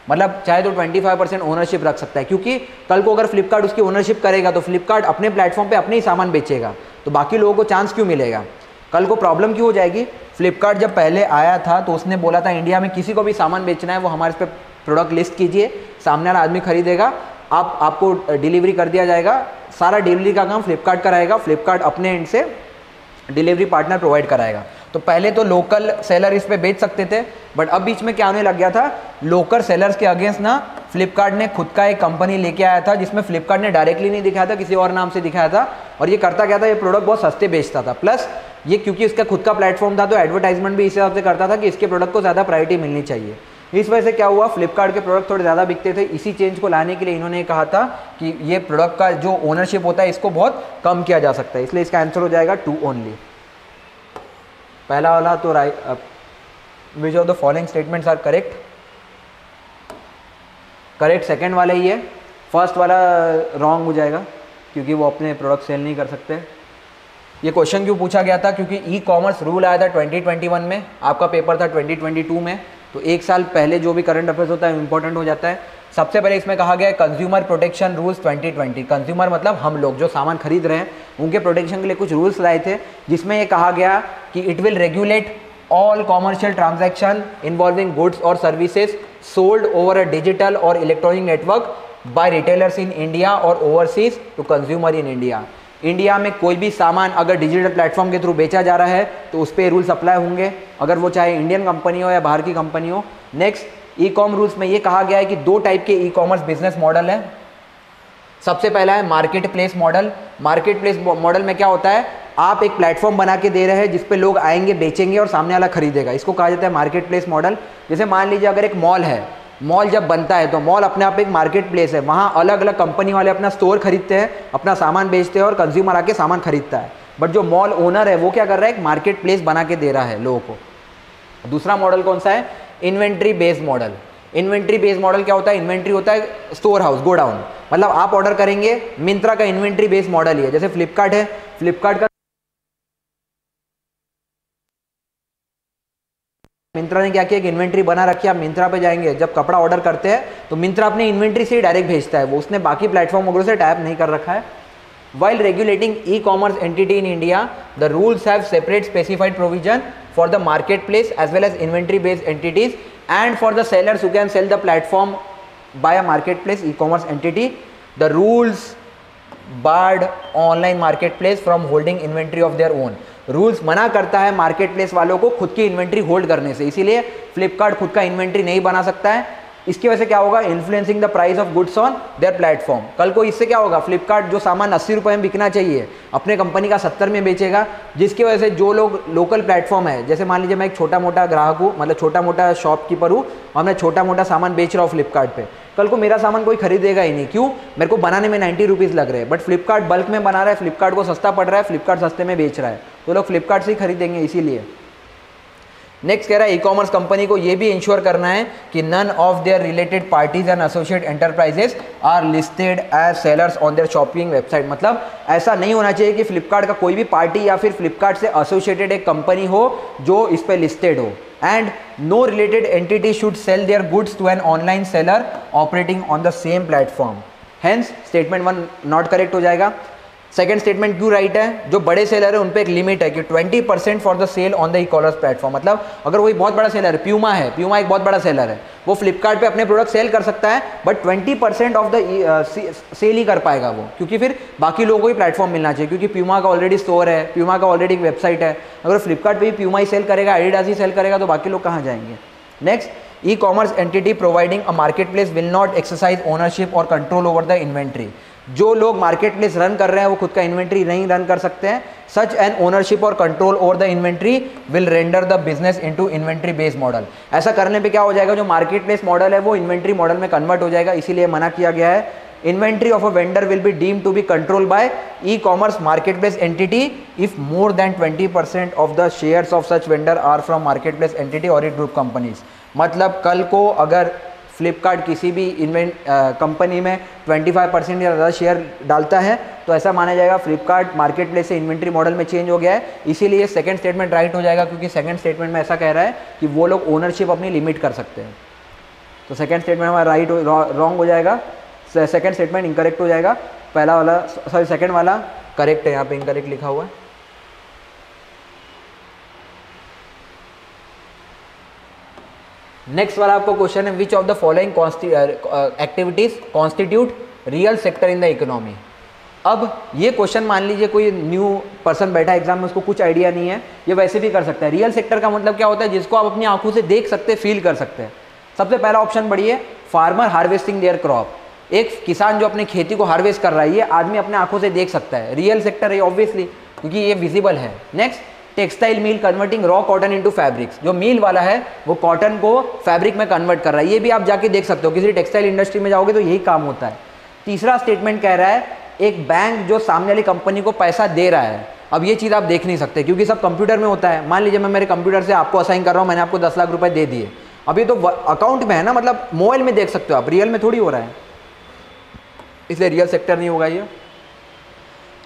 मतलब चाहे तो 25% ओनरशिप रख सकता है, क्योंकि कल को अगर फ्लिपकार्ट उसकी ओनरशिप करेगा तो फ्लिपकार्ट अपने प्लेटफॉर्म पे अपने ही सामान बेचेगा, तो बाकी लोगों को चांस क्यों मिलेगा? कल को प्रॉब्लम क्यों हो जाएगी? फ्लिपकार्ट जब पहले आया था तो उसने बोला था इंडिया में किसी को भी सामान बेचना है वो हमारे पे प्रोडक्ट लिस्ट कीजिए, सामने वाला आदमी खरीदेगा, आपको डिलीवरी कर दिया जाएगा। सारा डिलीवरी का काम फ्लिपकार्ट कराएगा, फ्लिपकार्ट अपने एंड से डिलीवरी पार्टनर प्रोवाइड कराएगा। तो पहले तो लोकल सेलर इस पे बेच सकते थे, बट अब बीच में क्या होने लग गया था, लोकल सेलर्स के अगेंस्ट ना फ्लिपकार्ट ने खुद का एक कंपनी लेके आया था, जिसमें फ्लिपकार्ट ने डायरेक्टली नहीं दिखाया था, किसी और नाम से दिखाया था, और ये करता क्या था, ये प्रोडक्ट बहुत सस्ते बेचता था। प्लस ये क्योंकि इसका खुद का प्लेटफॉर्म था तो एडवर्टाइजमेंट भी इस हिसाब से करता था कि इसके प्रोडक्ट को ज़्यादा प्रायोरिटी मिलनी चाहिए। इस वजह से क्या हुआ, फ्लिपकार्ट के प्रोडक्ट थोड़े ज़्यादा बिकते थे। इसी चेंज को लाने के लिए इन्होंने कहा था कि ये प्रोडक्ट का जो ओनरशिप होता है इसको बहुत कम किया जा सकता है, इसलिए इसका आंसर हो जाएगा 2 ओनली। पहला वाला तो which of the following statements are correct, correct second वाला ही है, फर्स्ट वाला रॉन्ग हो जाएगा क्योंकि वो अपने प्रोडक्ट सेल नहीं कर सकते। ये क्वेश्चन क्यों पूछा गया था, क्योंकि ई कॉमर्स रूल आया था 2021 में, आपका पेपर था 2022 में, तो एक साल पहले जो भी करंट अफेयर्स होता है इंपॉर्टेंट हो जाता है। सबसे पहले इसमें कहा गया है कंज्यूमर प्रोटेक्शन रूल्स 2020। कंज्यूमर मतलब हम लोग जो सामान खरीद रहे हैं उनके प्रोटेक्शन के लिए कुछ रूल्स लाए थे, जिसमें ये कहा गया कि it will regulate all commercial transaction involving goods or services sold over a digital or electronic network by retailers in India or overseas to consumer in India. India में कोई भी सामान अगर डिजिटल प्लेटफॉर्म के थ्रू बेचा जा रहा है तो उस पर रूल्स अप्लाई होंगे, अगर वो चाहे इंडियन कंपनी हो या बाहर की कंपनी हो। नेक्स्ट ई कॉम रूल्स में ये कहा गया है कि दो टाइप के ई कॉमर्स बिजनेस मॉडल है। सबसे पहला है market place model. Market place model में क्या होता है, आप एक प्लेटफॉर्म बना के दे रहे हैं जिस पे लोग आएंगे, बेचेंगे और सामने वाला खरीदेगा, इसको कहा जाता है मार्केट प्लेस मॉडल। जैसे मान लीजिए अगर एक मॉल है, मॉल जब बनता है तो मॉल अपने आप एक मार्केट प्लेस है, वहाँ अलग अलग कंपनी वाले अपना स्टोर खरीदते हैं, अपना सामान बेचते हैं और कंज्यूमर आके सामान खरीदता है। बट जो मॉल ओनर है वो क्या कर रहा है, एक मार्केट प्लेस बना के दे रहा है लोगों को। दूसरा मॉडल कौन सा है, inventory based model. Inventory based model क्या होता है, इन्वेंट्री होता है स्टोर हाउस, गोडाउन, मतलब आप ऑर्डर करेंगे, मिंत्रा का इन्वेंट्री बेस्ड मॉडल ही है। जैसे फ्लिपकार्ट है, फ्लिपकार्ट का मिंत्रा ने क्या किया कि इन्वेंट्री बना रखी है, आप मिंत्रा पे जाएंगे, जब कपड़ा ऑर्डर करते हैं तो मिंत्रा अपने इन्वेंट्री से ही डायरेक्ट भेजता है, वो उसने बाकी प्लेटफॉर्म वगैरह से टाइप नहीं कर रखा है। While regulating e-commerce entity in India, the rules have separate specified provision for the marketplace as well as inventory-based entities and for the sellers who can sell the platform by a marketplace e-commerce entity. The rules barred online marketplace from holding inventory of their own. Rules मना करता है market place वालों को खुद की inventory hold करने से, इसीलिए फ्लिपकार्ट खुद का इन्वेंट्री नहीं बना सकता है। इसकी वजह से क्या होगा, influencing the price of goods on their platform. कल को इससे क्या होगा, फ्लिपकार्ट जो सामान 80 रुपये में बिकना चाहिए अपने कंपनी का 70 में बेचेगा, जिसकी वजह से जो लोग लोकल प्लेटफॉर्म है, जैसे मान लीजिए मैं एक छोटा मोटा ग्राहक हूँ, मतलब छोटा मोटा शॉपकीपर हूँ और मैं छोटा मोटा सामान बेच रहा हूँ फ्लिपकार्ट पे, कल को मेरा सामान कोई खरीदेगा ही नहीं। क्यों, मेरे को बनाने में 90 रुपीज़ लग रहे हैं, बट फ्लिपकार्ट बल्क में बना रहा है, फ्लिपकार्ट को सस्ता पड़ रहा है, फ्लिपकार्ट सस्ते में बेच रहा है, तो लोग फ्लिपकार्ट से ही खरीदेंगे इसीलिए। नेक्स्ट कह रहा है ई कॉमर्स कंपनी को ये भी इंश्योर करना है कि none of their related parties and associate enterprises are listed as sellers on their shopping website. मतलब ऐसा नहीं होना चाहिए कि फ्लिपकार्ट का कोई भी पार्टी या फिर फ्लिपकार्ट से एसोसिएटेड एक कंपनी हो जो इस पर लिस्टेड हो। And no related entity should sell their goods to an online seller operating on the same platform. Hence statement 1 not correct हो जाएगा। सेकंड स्टेटमेंट क्यों राइट है, जो बड़े सेलर है उन पे एक लिमिट है कि 20% for the sale on the e-commerce platform. मतलब अगर वही बहुत बड़ा सेलर है, प्यूमा है, प्यूमा एक बहुत बड़ा सेलर है, वो फ्लिपकार्ट पे अपने प्रोडक्ट सेल कर सकता है, बट 20% ऑफ द सेल ही कर पाएगा वो, क्योंकि फिर बाकी लोगों को ही प्लेटफॉर्म मिलना चाहिए, क्योंकि प्यूमा का ऑलरेडी स्टोर है, प्यूमा का ऑलरेडी एक वेबसाइट है। अगर फ्लिपकार्ट पे भी प्यूमा ही सेल करेगा, एडिडास ही सेल करेगा, तो बाकी लोग कहाँ जाएंगे। Next, e-commerce entity providing a market place will not exercise ownership और कंट्रोल ओवर द इन्वेंट्री। जो लोग मार्केट प्लेस रन कर रहे हैं वो खुद का इन्वेंट्री नहीं रन कर सकते हैं। सच एन ओनरशिप और control over the inventory will render the business into inventory based model. ऐसा करने पे क्या हो जाएगा, जो मार्केट प्लेस मॉडल है वो इन्वेंट्री मॉडल में कन्वर्ट हो जाएगा, इसीलिए मना किया गया है। Inventory of a vendor will be deemed to be control by e-commerce market place entity if more than 20% of the shares of such vendor are from market place entity और it group companies. मतलब कल को अगर फ्लिपकार्ट किसी भी company में 25% या ज़्यादा शेयर डालता है तो ऐसा माना जाएगा फ्लिपकार्ट मार्केट प्लेस से इन्वेंट्री मॉडल में चेंज हो गया है, इसीलिए सेकंड स्टेटमेंट राइट हो जाएगा, क्योंकि सेकंड स्टेटमेंट में ऐसा कह रहा है कि वो लोग ओनरशिप अपनी लिमिट कर सकते हैं। तो सेकंड स्टेटमेंट हमारा राइट रॉन्ग हो जाएगा, सेकंड स्टेटमेंट इनकरेक्ट हो जाएगा। पहला वाला सॉरी सेकंड वाला करेक्ट है, यहाँ पे इनकरेक्ट लिखा हुआ है। नेक्स्ट वाला आपको क्वेश्चन है, विच of the following activities constitute real sector in the economy. अब ये क्वेश्चन मान लीजिए कोई न्यू पर्सन बैठा है एग्जाम में, उसको कुछ आइडिया नहीं है, ये वैसे भी कर सकता है। रियल सेक्टर का मतलब क्या होता है, जिसको आप अपनी आंखों से देख सकते हैं, फील कर सकते हैं। सबसे पहला ऑप्शन बढ़िए, फार्मर हार्वेस्टिंग देयर क्रॉप। एक किसान जो अपनी खेती को हार्वेस्ट कर रहा है, ये आदमी अपने आंखों से देख सकता है, रियल सेक्टर है ऑब्वियसली, क्योंकि ये विजिबल है। Next, textile mill converting raw cotton into fabrics. जो मिल वाला है वो कॉटन को फैब्रिक में कन्वर्ट कर रहा है, ये भी आप जाके देख सकते हो, किसी टेक्सटाइल इंडस्ट्री में जाओगे तो यही काम होता है। तीसरा स्टेटमेंट कह रहा है, एक बैंक जो सामने वाली कंपनी को पैसा दे रहा है। अब ये चीज़ आप देख नहीं सकते क्योंकि सब कंप्यूटर में होता है। मान लीजिए मैं मेरे कंप्यूटर से आपको असाइन कर रहा हूँ, मैंने आपको 10 लाख रुपए दे दिए, अभी तो अकाउंट में है ना, मतलब मोबाइल में देख सकते हो आप, रियल में थोड़ी हो रहा है, इसलिए रियल सेक्टर नहीं होगा ये।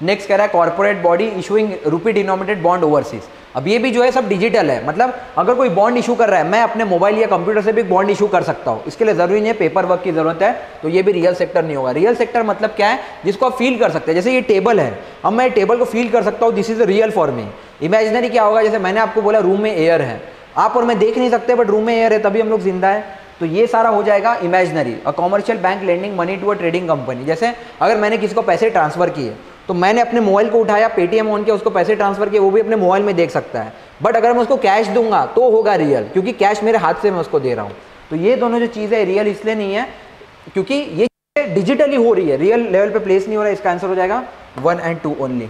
नेक्स्ट कह रहा है, कॉर्पोरेट बॉडी इशूइंग रुपी डिनोमिनेटेड बॉन्ड ओवरसीज। अब ये भी जो है सब डिजिटल है, मतलब अगर कोई बॉन्ड इशू कर रहा है, मैं अपने मोबाइल या कंप्यूटर से भी बॉन्ड इशू कर सकता हूँ, इसके लिए जरूरी नहीं है पेपर वर्क की जरूरत है, तो ये भी रियल सेक्टर नहीं होगा। रियल सेक्टर मतलब क्या है, जिसको आप फील कर सकते हैं। जैसे ये टेबल है, अब मैं टेबल को फील कर सकता हूँ, this is real for me. Imaginary क्या होगा, जैसे मैंने आपको बोला रूम में एयर है, आप और मैं देख नहीं सकते बट रूम में एयर है तभी हम लोग जिंदा है, तो ये सारा हो जाएगा imaginary. A commercial bank lending money to a trading company, जैसे अगर मैंने किसी को पैसे ट्रांसफर किए तो मैंने अपने मोबाइल को उठाया, पेटीएम ऑन किया, उसको पैसे ट्रांसफर किए, वो भी अपने मोबाइल में देख सकता है। बट अगर मैं उसको कैश दूंगा तो होगा रियल, क्योंकि कैश मेरे हाथ से मैं उसको दे रहा हूँ। तो ये दोनों जो चीज़ें रियल इसलिए नहीं है क्योंकि ये डिजिटली हो रही है, रियल लेवल पे प्लेस नहीं हो रहा है। इसका आंसर हो जाएगा 1 and 2 only.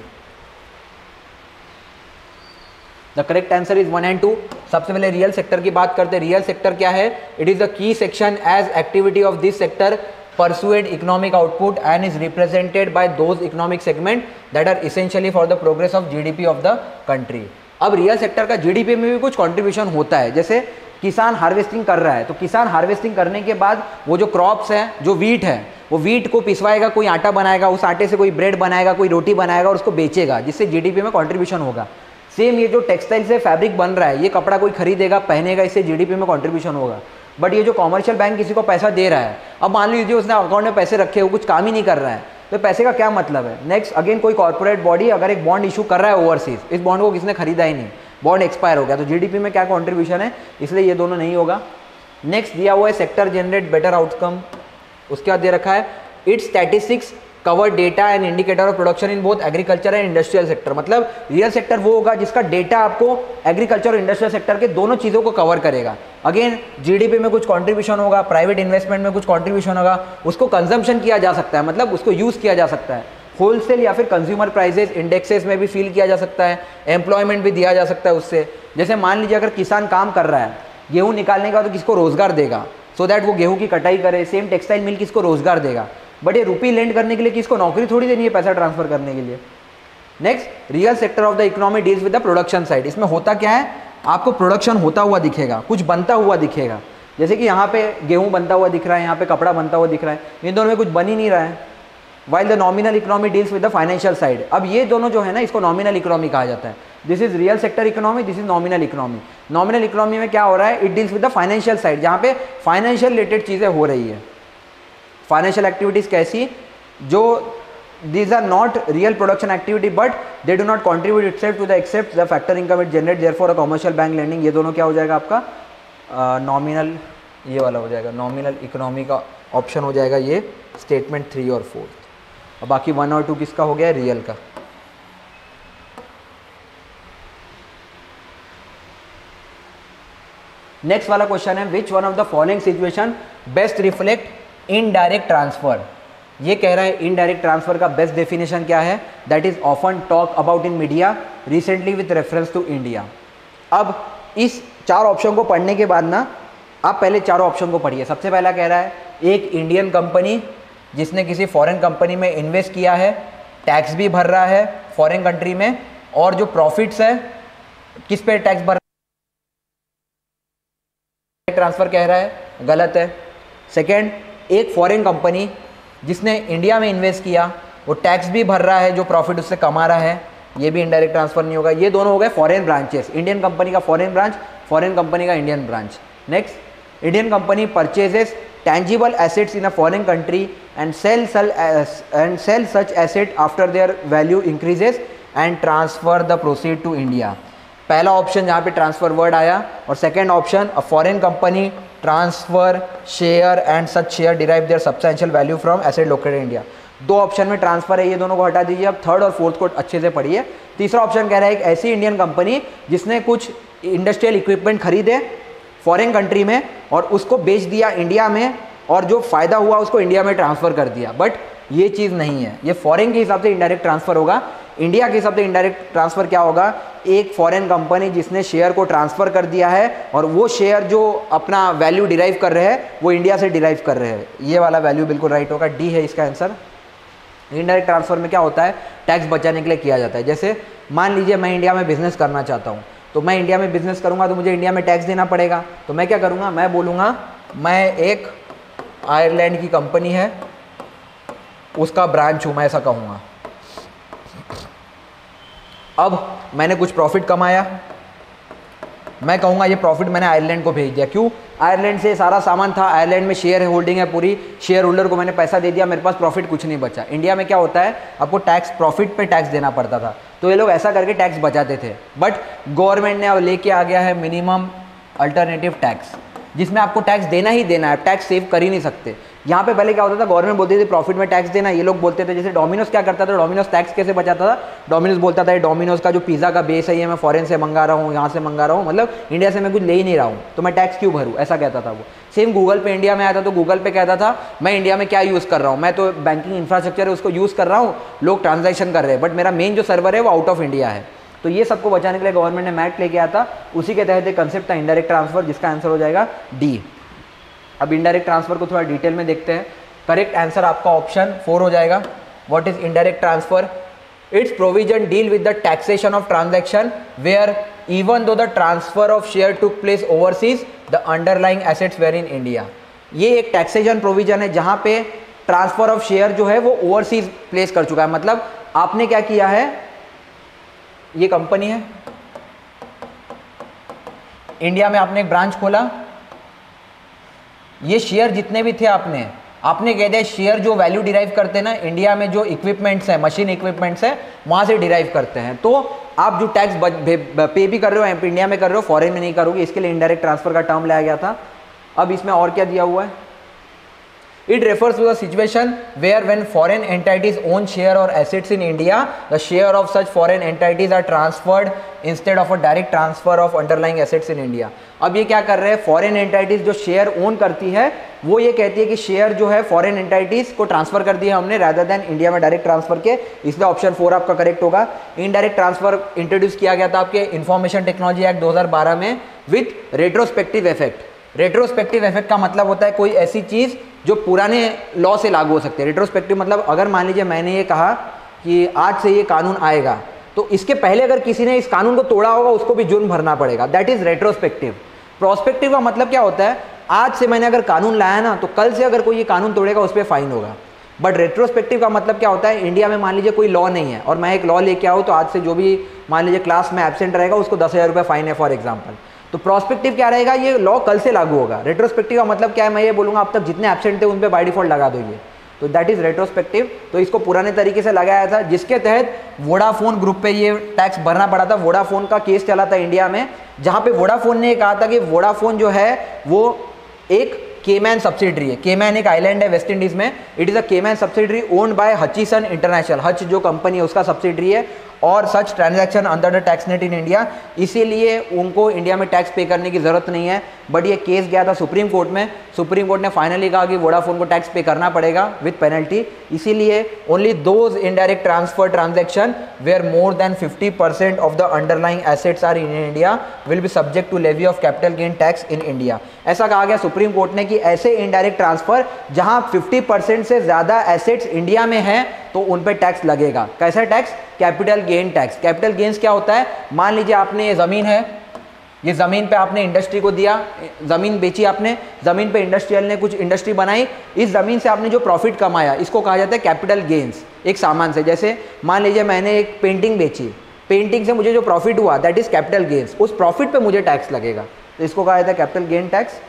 The correct answer is 1 and 2। सबसे पहले रियल सेक्टर की बात करते हैं। रियल सेक्टर क्या है? It is the key section as activity of this sector persuade economic output and is represented by those economic segment that are essentially for the progress of GDP of the country. अब real sector का GDP में भी कुछ contribution होता है, जैसे किसान harvesting कर रहा है तो किसान हार्वेस्टिंग करने के बाद वो जो क्रॉप्स है, जो वीट है, वो वीट को पिसवाएगा, कोई आटा बनाएगा, उस आटे से कोई ब्रेड बनाएगा, कोई रोटी बनाएगा और उसको बेचेगा, जिससे जीडीपी में कंट्रीब्यूशन होगा। सेम ये जो टेक्सटाइल से फैब्रिक बन रहा है, ये कपड़ा कोई खरीदेगा, पहनेगा, इससे जीडीपी में कंट्रीब्यूशन होगा। बट ये जो कॉमर्शियल बैंक किसी को पैसा दे रहा है, अब मान लीजिए उसने अकाउंट में पैसे रखे, वो कुछ काम ही नहीं कर रहा है, तो पैसे का क्या मतलब है? नेक्स्ट अगेन कोई कॉर्पोरेट बॉडी अगर एक बॉन्ड इशू कर रहा है ओवरसीज, इस बॉन्ड को किसने खरीदा ही नहीं, बॉन्ड एक्सपायर हो गया, तो जीडीपी में क्या कंट्रीब्यूशन है, इसलिए ये दोनों नहीं होगा। नेक्स्ट दिया हुआ है सेक्टर जनरेट बेटर आउटकम, उसके बाद दे रखा है it's statistics cover data and indicator of production in both agriculture and industrial sector. मतलब रियल सेक्टर वो होगा जिसका डेटा आपको एग्रीकल्चर और इंडस्ट्रियल सेक्टर के दोनों चीज़ों को कवर करेगा। अगेन जीडीपी में कुछ कंट्रीब्यूशन होगा, प्राइवेट इन्वेस्टमेंट में कुछ कंट्रीब्यूशन होगा, उसको कंजम्पशन किया जा सकता है, मतलब उसको यूज़ किया जा सकता है, होलसेल या फिर कंज्यूमर प्राइजेस इंडेक्सेस में भी फील किया जा सकता है, एम्प्लॉयमेंट भी दिया जा सकता है उससे। जैसे मान लीजिए अगर किसान काम कर रहा है, गेहूँ निकालने के बाद तो किसको रोजगार देगा, सो दैट वो गेहूँ की कटाई करे। सेम टेक्सटाइल मिल किसको रोजगार देगा, बट ये रुपी लेंड करने के लिए किसको नौकरी थोड़ी देनी है, पैसा ट्रांसफर करने के लिए। Next real sector of the economy deals with the production side. इसमें होता क्या है, आपको प्रोडक्शन होता हुआ दिखेगा, कुछ बनता हुआ दिखेगा, जैसे कि यहाँ पे गेहूँ बनता हुआ दिख रहा है, यहाँ पे कपड़ा बनता हुआ दिख रहा है, इन दोनों में कुछ बन ही नहीं रहा है। While the nominal economy deals with the financial side. अब ये दोनों जो है ना, इसको नॉमिनल इकोनॉमी कहा जाता है। This is real sector economy, this is nominal economy. Nominal economy में क्या हो रहा है, it deals with the financial side, जहाँ पे फाइनेंशियल रिलेटेड चीज़ें हो रही है। फाइनेंशियल एक्टिविटीज़ कैसी, जो these are not real production activity but they do not contribute itself to the except the factor income it generate, therefore a commercial bank lending। ये दोनों क्या हो जाएगा आपका नॉमिनल, ये वाला हो जाएगा नॉमिनल इकोनॉमी का ऑप्शन हो जाएगा ये स्टेटमेंट 3 और 4। और बाकी 1 और 2 किसका हो गया, रियल का। नेक्स्ट वाला क्वेश्चन है which one of the following situation best reflect indirect transfer. ये कह रहा है इनडायरेक्ट ट्रांसफर का बेस्ट डेफिनेशन क्या है, that is often talk about in media recently with reference to India. अब इस 4 ऑप्शन को पढ़ने के बाद ना, आप पहले चारों ऑप्शन को पढ़िए। सबसे पहला कह रहा है एक इंडियन कंपनी जिसने किसी फॉरेन कंपनी में इन्वेस्ट किया है, टैक्स भी भर रहा है फॉरेन कंट्री में, और जो प्रॉफिट्स है किस पे टैक्स भर, ट्रांसफर कह रहा है, गलत है। सेकेंड, एक फॉरेन कंपनी जिसने इंडिया में इन्वेस्ट किया, वो टैक्स भी भर रहा है जो प्रॉफिट उससे कमा रहा है, ये भी इनडायरेक्ट ट्रांसफर नहीं होगा। ये दोनों हो गए फॉरेन ब्रांचेस, इंडियन कंपनी का फॉरेन ब्रांच, फॉरेन कंपनी का Indian branch. Next, Indian company purchases tangible assets in a foreign country and sell such asset after their value increases and transfer the proceed to India। पहला option जहाँ पे transfer word आया, और second option a foreign company transfer share and such share derive their substantial value from asset located India. 2 option में transfer है, ये दोनों को हटा दीजिए। अब थर्ड और फोर्थ को अच्छे से पढ़िए। तीसरा ऑप्शन कह रहा है एक ऐसी इंडियन कंपनी जिसने कुछ इंडस्ट्रियल इक्विपमेंट खरीदे फॉरेन कंट्री में और उसको बेच दिया इंडिया में, और जो फ़ायदा हुआ उसको इंडिया में ट्रांसफ़र कर दिया। बट ये चीज़ नहीं है, ये फॉरेन के हिसाब से इनडायरेक्ट ट्रांसफ़र होगा। इंडिया के हिसाब से इनडायरेक्ट ट्रांसफ़र क्या होगा, एक फॉरेन कंपनी जिसने शेयर को ट्रांसफ़र कर दिया है और वो शेयर जो अपना वैल्यू डिराइव कर रहे हैं वो इंडिया से डिराइव कर रहे हैं। ये वाला वैल्यू बिल्कुल राइट होगा, डी है इसका आंसर। इनडायरेक्ट ट्रांसफ़र में क्या होता है, टैक्स बचाने के लिए किया जाता है। जैसे मान लीजिए मैं इंडिया में बिजनेस करना चाहता हूँ, तो मैं इंडिया में बिजनेस करूँगा तो मुझे इंडिया में टैक्स देना पड़ेगा। तो मैं क्या करूँगा, मैं बोलूँगा मैं एक आयरलैंड की कंपनी है, उसका ब्रांच हूँ, मैं ऐसा कहूँगा। अब मैंने कुछ प्रॉफिट कमाया, मैं कहूँगा ये प्रॉफिट मैंने आयरलैंड को भेज दिया। क्यों, आयरलैंड से सारा सामान था, आयरलैंड में शेयर होल्डिंग है पूरी, शेयर होल्डर को मैंने पैसा दे दिया, मेरे पास प्रॉफिट कुछ नहीं बचा। इंडिया में क्या होता है, आपको टैक्स प्रॉफिट पे टैक्स देना पड़ता था, तो ये लोग ऐसा करके टैक्स बचाते थे। बट गवर्नमेंट ने अब लेके आ गया है मिनिमम अल्टरनेटिव टैक्स, जिसमें आपको टैक्स देना ही देना है, टैक्स सेव कर ही नहीं सकते। यहाँ पे पहले क्या होता था, गवर्नमेंट बोलती थी प्रॉफिट में टैक्स देना, ये लोग बोलते थे, जैसे डोमिनोज क्या करता था, डोमिनोज टैक्स कैसे बचाता था, डोमिनोज बोलता था डोमिनोज का जो पिज़्ज़ा का बेस है ये मैं फॉरेन से मंगा रहा हूँ, यहाँ से मंगा रहा हूँ, मतलब इंडिया से मैं कुछ ले ही नहीं रहा हूँ, तो मैं टैक्स क्यों भरूँ, ऐसा कहता था वो। सेम गूगल पे इंडिया में आया था तो गूगल पे कहता था मैं इंडिया में क्या यूज़ कर रहा हूँ, मैं तो बैंकिंग इंफ्रास्ट्रक्चर है उसको यूज़ कर रहा हूँ, लोग ट्रांजैक्शन कर रहे हैं, बट मेरा मेन जो सर्वर है वो आउट ऑफ इंडिया है। तो ये सबको बचाने के लिए गवर्नमेंट ने मैट लेके आया था, उसी के तहत एक कंसेप्ट था इनडायरेक्ट ट्रांसफर, जिसका आंसर हो जाएगा डी। अब इनडायरेक्ट ट्रांसफर को थोड़ा डिटेल में देखते हैं। करेक्ट आंसर आपका ऑप्शन 4 हो जाएगा। What is indirect transfer? It's provision deal with the taxation of transaction where even though the transfer of share took place overseas the underlying assets were in India. ये एक taxation provision है जहां पे transfer of share जो है वो overseas place कर चुका है, मतलब आपने क्या किया है, ये कंपनी है, इंडिया में आपने एक ब्रांच खोला, ये शेयर जितने भी थे आपने कह दिया शेयर जो वैल्यू डिराइव करते हैं ना इंडिया में, जो इक्विपमेंट्स है, मशीन इक्विपमेंट्स है, वहां से डिराइव करते हैं, तो आप जो टैक्स पे भी कर रहे हो इंडिया में कर रहे हो, फॉरेन में नहीं करोगे, इसके लिए इनडायरेक्ट ट्रांसफर का टर्म लाया गया था। अब इसमें और क्या दिया हुआ है, it refers to the situation where when foreign entities own share or assets in India, the share of such foreign entities are transferred instead of a direct transfer of underlying assets in India। अब ये क्या कर रहे हैं, foreign entities जो share own करती है वो ये कहती है कि शेयर जो है फॉरेन एंटाइटीज को ट्रांसफर कर दिया हमने रादर देन इंडिया में डायरेक्ट ट्रांसफर के, इसलिए ऑप्शन 4 आपका करेक्ट होगा। इनडायरेक्ट ट्रांसफर इंट्रोड्यूस किया गया था आपके इंफॉर्मेशन टेक्नोलॉजी एक्ट 2012 में with retrospective effect. Retrospective effect का मतलब होता है कोई ऐसी चीज़ जो पुराने लॉ से लागू हो सकती है। रेट्रोस्पेक्टिव मतलब अगर मान लीजिए मैंने ये कहा कि आज से ये कानून आएगा, तो इसके पहले अगर किसी ने इस कानून को तोड़ा होगा उसको भी जुर्म भरना पड़ेगा, दैट इज रेट्रोस्पेक्टिव। प्रोस्पेक्टिव का मतलब क्या होता है, आज से मैंने अगर कानून लाया ना तो कल से अगर कोई ये कानून तोड़ेगा उस पर फाइन होगा। बट रेट्रोस्पेक्टिव का मतलब क्या होता है, इंडिया में मान लीजिए कोई लॉ नहीं है और मैं एक लॉ लेके आऊँ तो आज से जो भी मान लीजिए क्लास में एब्सेंट रहेगा उसको 10,000 रुपये फाइन है फॉर एग्जाम्पल। तो प्रोस्पेक्टिव क्या रहेगा, ये लॉ कल से लागू होगा। रेट्रोस्पेक्टिव का मतलब क्या है, मैं ये बोलूँगा अब तक जितने एब्सेंट थे उन पे बाय डिफॉल्ट लगा दो ये, तो दैट इज रेट्रोस्पेक्टिव। तो इसको पुराने तरीके से लगाया था, जिसके तहत वोडाफोन ग्रुप पे ये टैक्स भरना पड़ा था। वोडाफोन का केस चला था इंडिया में, जहाँ पे वोडाफोन ने कहा था कि वोडाफोन जो है वो एक केमैन सब्सिडरी है। केमैन एक आइलैंड है वेस्ट इंडीज में, it is a Cayman subsidiary owned by Hutchison International, Hutch जो कंपनी है उसका सब्सिडरी है, और such transaction under the tax net in India, इसीलिए उनको इंडिया में टैक्स पे करने की ज़रूरत नहीं है। बट ये केस गया था सुप्रीम कोर्ट में, सुप्रीम कोर्ट ने फाइनली कहा कि वोडाफोन को टैक्स पे करना पड़ेगा विद पेनल्टी, इसीलिए only those indirect transfer transaction where more than 50% of the underlying assets are in India will be subject to levy of capital gain tax in India. ऐसा कहा गया supreme Court ने कि ऐसे indirect transfer जहां 50% से ज़्यादा एसेट्स इंडिया में हैं तो उन पर टैक्स लगेगा। कैसा tax, capital gain tax. Capital gains क्या होता है, मान लीजिए आपने ये ज़मीन है, ये ज़मीन पे आपने इंडस्ट्री को दिया, ज़मीन बेची आपने, ज़मीन पे इंडस्ट्रियल ने कुछ इंडस्ट्री बनाई, इस ज़मीन से आपने जो प्रॉफिट कमाया इसको कहा जाता है कैपिटल गेन्स। एक सामान से, जैसे मान लीजिए मैंने एक पेंटिंग बेची, पेंटिंग से मुझे जो प्रॉफिट हुआ दैट इज़ कैपिटल गेन्स, उस प्रॉफिट पे मुझे टैक्स लगेगा, तो इसको कहा जाता है capital gain tax.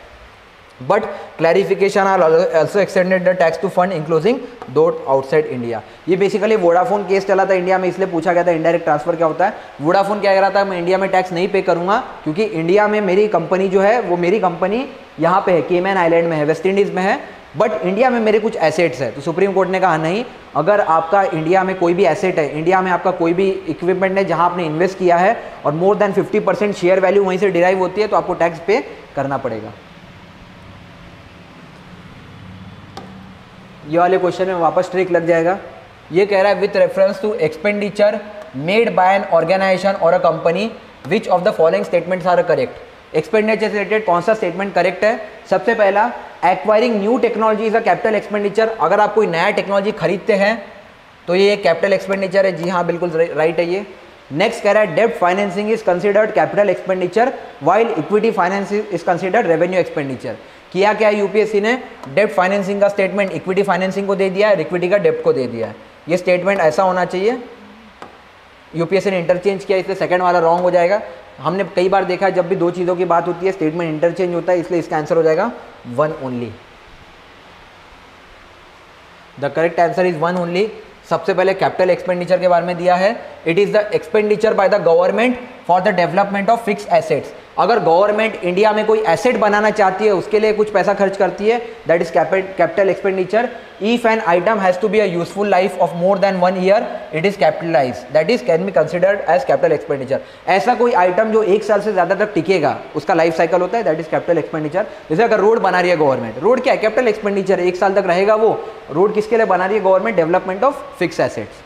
But clarification are also extended the tax to fund including that outside India. ये बेसिकली वोडाफोन केस चला था इंडिया में, इसलिए पूछा गया था इनडायरेक्ट ट्रांसफर क्या होता है। वोडाफोन क्या कह रहा था, मैं इंडिया में टैक्स नहीं पे करूंगा क्योंकि इंडिया में मेरी कंपनी जो है वो मेरी कंपनी यहाँ पे है, केमैन आइलैंड में है, वेस्ट इंडीज़ में है, बट इंडिया में मेरे कुछ एसेट्स है। तो सुप्रीम कोर्ट ने कहा नहीं, अगर आपका इंडिया में कोई भी एसेट है, इंडिया में आपका कोई भी इक्विपमेंट है जहाँ आपने इन्वेस्ट किया है और मोर देन 50% शेयर वैल्यू वहीं से डिराइव होती है, तो आपको टैक्स पे करना पड़ेगा। ये वाले क्वेश्चन में वापस ट्रिक लग जाएगा। ये कह रहा है with reference to expenditure made by an organisation और a company which of the following statements are correct. Expenditure से रिलेटेड कौन सा स्टेटमेंट करेक्ट है? सबसे पहला, acquiring new technology is a capital expenditure. अगर आप कोई नया टेक्नोलॉजी खरीदते हैं तो ये कैपिटल एक्सपेंडिचर है। जी हाँ, बिल्कुल राइट है ये। नेक्स्ट कह रहा है डेब्ट financing is considered capital expenditure while equity financing is considered revenue expenditure. किया क्या यूपीएससी ने, डेब्ट फाइनेंसिंग का स्टेटमेंट इक्विटी फाइनेंसिंग को दे दिया है, इक्विटी का डेब्ट को दे दिया है। ये स्टेटमेंट ऐसा होना चाहिए, यूपीएससी ने इंटरचेंज किया इसलिए सेकंड वाला रॉन्ग हो जाएगा। हमने कई बार देखा है जब भी दो चीज़ों की बात होती है स्टेटमेंट इंटरचेंज होता है, इसलिए इसका आंसर हो जाएगा 1 only. The correct answer is 1 only. सबसे पहले कैपिटल एक्सपेंडिचर के बारे में दिया है, it is the expenditure by the government for the development of fix assets. अगर गवर्नमेंट इंडिया में कोई एसेट बनाना चाहती है उसके लिए कुछ पैसा खर्च करती है, that is capital expenditure. If an item has to be a useful life of more than 1 year it is capitalise, that is can be considered as capital expenditure. ऐसा कोई आइटम जो 1 साल से ज़्यादा तक टिकेगा उसका लाइफ साइकिल होता है, दैट इज कैपिटल एक्सपेंडिचर. जैसे अगर रोड बना रही है गवर्नमेंट, रोड क्या है? Capital expenditure. 1 साल तक रहेगा वो रोड. किसके लिए बना रही है government? Development of fix assets.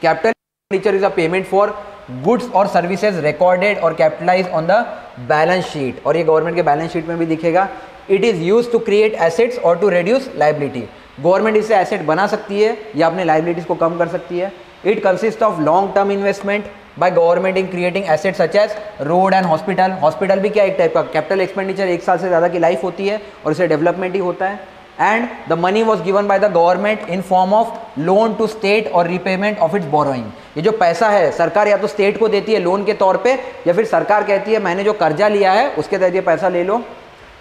Capital expenditure is a payment for goods और सर्विसेज रिकॉर्डेड और capitalise on the balance sheet. और ये गवर्नमेंट के बैलेंस शीट में भी दिखेगा. It is use to create assets और टू रिड्यूस लाइबिलिटी. गवर्नमेंट इससे एसेट बना सकती है या अपने लाइबिलिटीज को कम कर सकती है. It consist of long term investment by government in creating assets such as road and hospital. Hospital भी क्या एक टाइप का कैपिटल एक्सपेंडिचर, 1 साल से ज़्यादा की लाइफ होती है और इसे डेवलपमेंट ही होता है. And the money was given by the government in form of loan to state और repayment of its borrowing. ये जो पैसा है सरकार या तो स्टेट को देती है लोन के तौर पे या फिर सरकार कहती है मैंने जो कर्जा लिया है उसके तहत ये पैसा ले लो.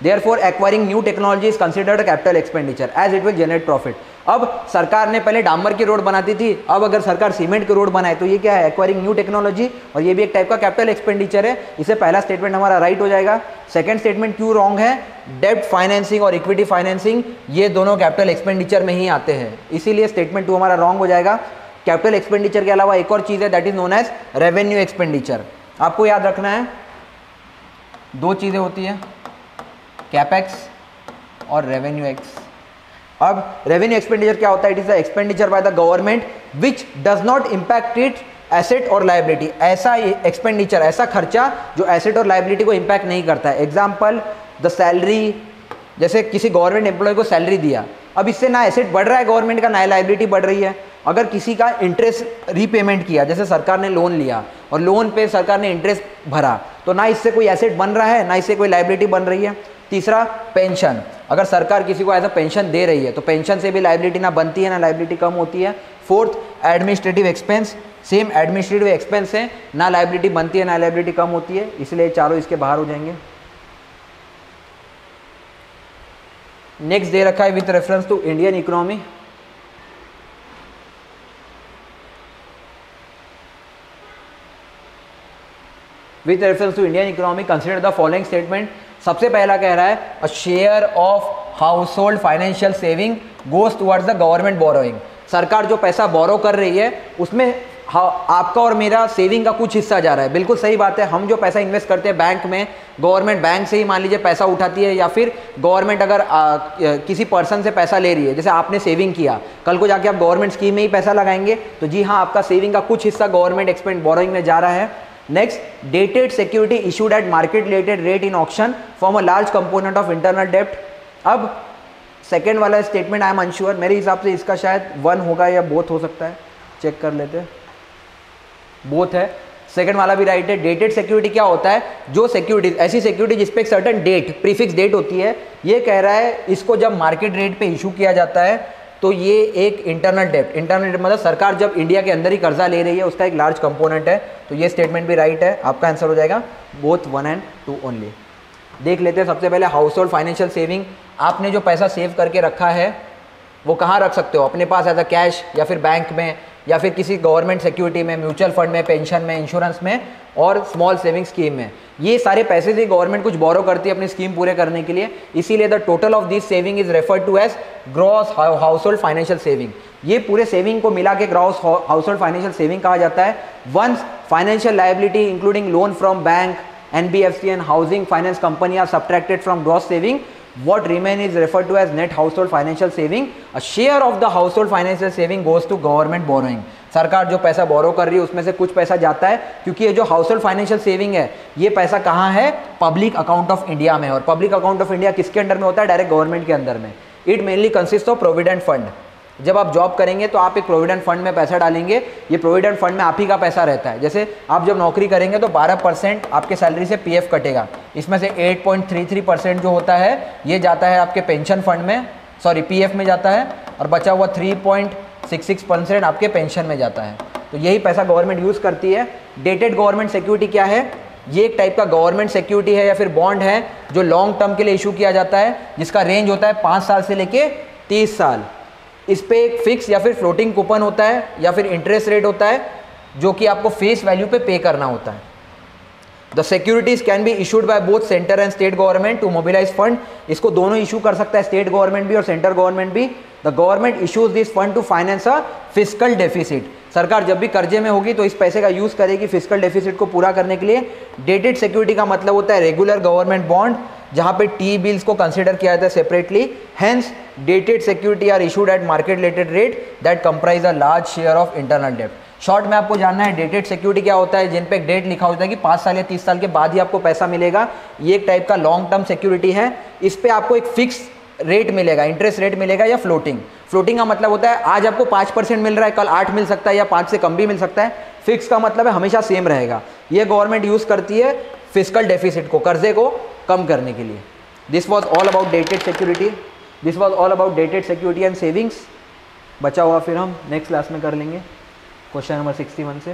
Therefore, acquiring new technology is considered a capital expenditure as it will generate profit. अब सरकार ने पहले डामर की रोड बनाती थी, अब अगर सरकार सीमेंट की रोड बनाए तो ये क्या है? Acquiring new technology. और ये भी एक टाइप का कैपिटल एक्सपेंडिचर है. इसे पहला स्टेटमेंट हमारा राइट हो जाएगा. सेकंड स्टेटमेंट क्यों रॉन्ग है? डेब्ट फाइनेंसिंग और इक्विटी फाइनेंसिंग ये दोनों कैपिटल एक्सपेंडिचर में ही आते हैं, इसीलिए स्टेटमेंट 2 हमारा रॉन्ग हो जाएगा. कैपिटल एक्सपेंडिचर के अलावा एक और चीज़ है that is known as revenue expenditure. आपको याद रखना है 2 चीज़ें होती है, कैपेक्स और रेवेन्यू एक्स. अब रेवेन्यू एक्सपेंडिचर क्या होता है? It is the expenditure by the government which does not impact it asset और लाइबिलिटी. ऐसा एक्सपेंडिचर, ऐसा खर्चा जो एसेट और लाइबिलिटी को इम्पैक्ट नहीं करता है. Example the salary. जैसे किसी गवर्नमेंट एम्प्लॉय को सैलरी दिया, अब इससे ना एसेट बढ़ रहा है गवर्नमेंट का ना लाइबिलिटी बढ़ रही है. अगर किसी का इंटरेस्ट रीपेमेंट किया, जैसे सरकार ने लोन लिया और लोन पे सरकार ने इंटरेस्ट भरा, तो ना इससे कोई एसेट बन रहा है ना इससे कोई लाइबिलिटी बन रही है. तीसरा पेंशन. अगर सरकार किसी को एज अ पेंशन दे रही है तो पेंशन से भी लाइबिलिटी ना बनती है ना लाइबिलिटी कम होती है. Fourth administrative expense. Same administrative expense है, ना लाइबिलिटी बनती है ना लाइबिलिटी कम होती है, इसलिए चारों इसके बाहर हो जाएंगे. नेक्स्ट दे रखा है with reference to Indian economy. With reference to Indian economy consider the following statement. सबसे पहला कह रहा है a share of household financial saving goes towards the government borrowing. सरकार जो पैसा बोरो कर रही है उसमें आपका और मेरा सेविंग का कुछ हिस्सा जा रहा है. बिल्कुल सही बात है. हम जो पैसा इन्वेस्ट करते हैं बैंक में, गवर्नमेंट बैंक से ही मान लीजिए पैसा उठाती है, या फिर गवर्नमेंट अगर किसी पर्सन से पैसा ले रही है, जैसे आपने सेविंग किया, कल को जाके आप गवर्नमेंट स्कीम में ही पैसा लगाएंगे तो जी हाँ, आपका सेविंग का कुछ हिस्सा गवर्नमेंट एक्सपेंड बोरोइंग में जा रहा है. Next, dated security issued at market related rate in auction form a large component of internal डेप्ट. अब सेकेंड वाला स्टेटमेंट आई एम अनश्योर, मेरे हिसाब से इसका शायद 1 होगा या बोथ हो सकता है, चेक कर लेते हैं. बोथ है. सेकंड वाला भी राइट है. डेटेड सिक्योरिटी क्या होता है? जो सिक्योरिटी, ऐसी सिक्योरिटी जिसपे एक सर्टेन डेट, प्रीफिक्स डेट होती है. ये कह रहा है इसको जब मार्केट रेट पे इशू किया जाता है तो ये एक इंटरनल डेप्ट, इंटरनल डेप्ट मतलब सरकार जब इंडिया के अंदर ही कर्जा ले रही है उसका एक लार्ज कंपोनेंट है. तो ये स्टेटमेंट भी राइट है. आपका आंसर हो जाएगा बोथ 1 and 2 ओनली. देख लेते हैं सबसे पहले हाउस होल्ड फाइनेंशियल सेविंग. आपने जो पैसा सेव करके रखा है वो कहाँ रख सकते हो? अपने पास एज अ कैश या फिर बैंक में या फिर किसी गवर्नमेंट सिक्योरिटी में, म्यूचुअल फंड में, पेंशन में, इंश्योरेंस में और स्मॉल सेविंग स्कीम में. ये सारे पैसे से गवर्नमेंट कुछ बोरो करती है अपनी स्कीम पूरे करने के लिए, इसीलिए the total of this saving is referred to as gross household financial saving. ये पूरे सेविंग को मिला के gross household financial saving कहा जाता है. Once financial liability including loan from bank, NBFC and housing finance company are subtracted from gross saving, what remain is referred to as net household financial saving. A share of the household financial saving goes to government borrowing. सरकार जो पैसा बोरो कर रही है उसमें से कुछ पैसा जाता है, क्योंकि ये जो हाउस होल्ड फाइनेंशियल सेविंग है ये पैसा कहाँ है? पब्लिक अकाउंट ऑफ इंडिया में. और पब्लिक अकाउंट ऑफ इंडिया किसके अंडर में होता है? डायरेक्ट गवर्नमेंट के अंदर में. It mainly consist of provident fund. जब आप जॉब करेंगे तो आप एक प्रोविडेंट फंड में पैसा डालेंगे. ये प्रोविडेंट फंड में आप ही का पैसा रहता है. जैसे आप जब नौकरी करेंगे तो 12% आपके सैलरी से पीएफ कटेगा. इसमें से 8.33% जो होता है ये जाता है आपके पेंशन फंड में, सॉरी पीएफ में जाता है, और बचा हुआ 3.66% आपके पेंशन में जाता है. तो यही पैसा गवर्नमेंट यूज़ करती है. डेटेड गवर्नमेंट सिक्योरिटी क्या है? ये एक टाइप का गवर्नमेंट सिक्योरिटी है या फिर बॉन्ड है जो लॉन्ग टर्म के लिए इशू किया जाता है, जिसका रेंज होता है 5 साल से लेके 30 साल. इस पे एक फिक्स या फिर फ्लोटिंग कूपन होता है या फिर इंटरेस्ट रेट होता है जो कि आपको फेस वैल्यू पे करना होता है. The securities can be issued by both centre and state government to mobilise fund, इसको दोनों इशू कर सकता है, स्टेट गवर्नमेंट भी और सेंट्रल गवर्नमेंट भी। The government issues this fund to finance a fiscal deficit, सरकार जब भी कर्जे में होगी तो इस पैसे का यूज करेगी फिस्कल डेफिसिट को पूरा करने के लिए। डेटेड सिक्योरिटी का मतलब होता है रेगुलर गवर्नमेंट बॉन्ड, जहां पे टी बिल्स को कंसीडर किया जाता है separately. Hence dated security are issued at market related rate that comprise a large share of internal डेब्ट। शॉर्ट में आपको जानना है डेटेड सिक्योरिटी क्या होता है, जिन पे एक डेट लिखा होता है कि 5 साल या 30 साल के बाद ही आपको पैसा मिलेगा। ये एक टाइप का लॉन्ग टर्म सिक्योरिटी है। इस पे आपको एक फिक्स रेट मिलेगा, इंटरेस्ट रेट मिलेगा या फ्लोटिंग। फ्लोटिंग का मतलब होता है आज आपको 5% मिल रहा है, कल 8 मिल सकता है या 5 से कम भी मिल सकता है। फिक्स का मतलब है हमेशा सेम रहेगा। ये गवर्नमेंट यूज करती है फिस्कल डेफिसिट को, कर्जे को कम करने के लिए। This was all about dated security, this was all about dated security and savings. बचा हुआ फिर हम नेक्स्ट क्लास में कर लेंगे क्वेश्चन नंबर 61 से।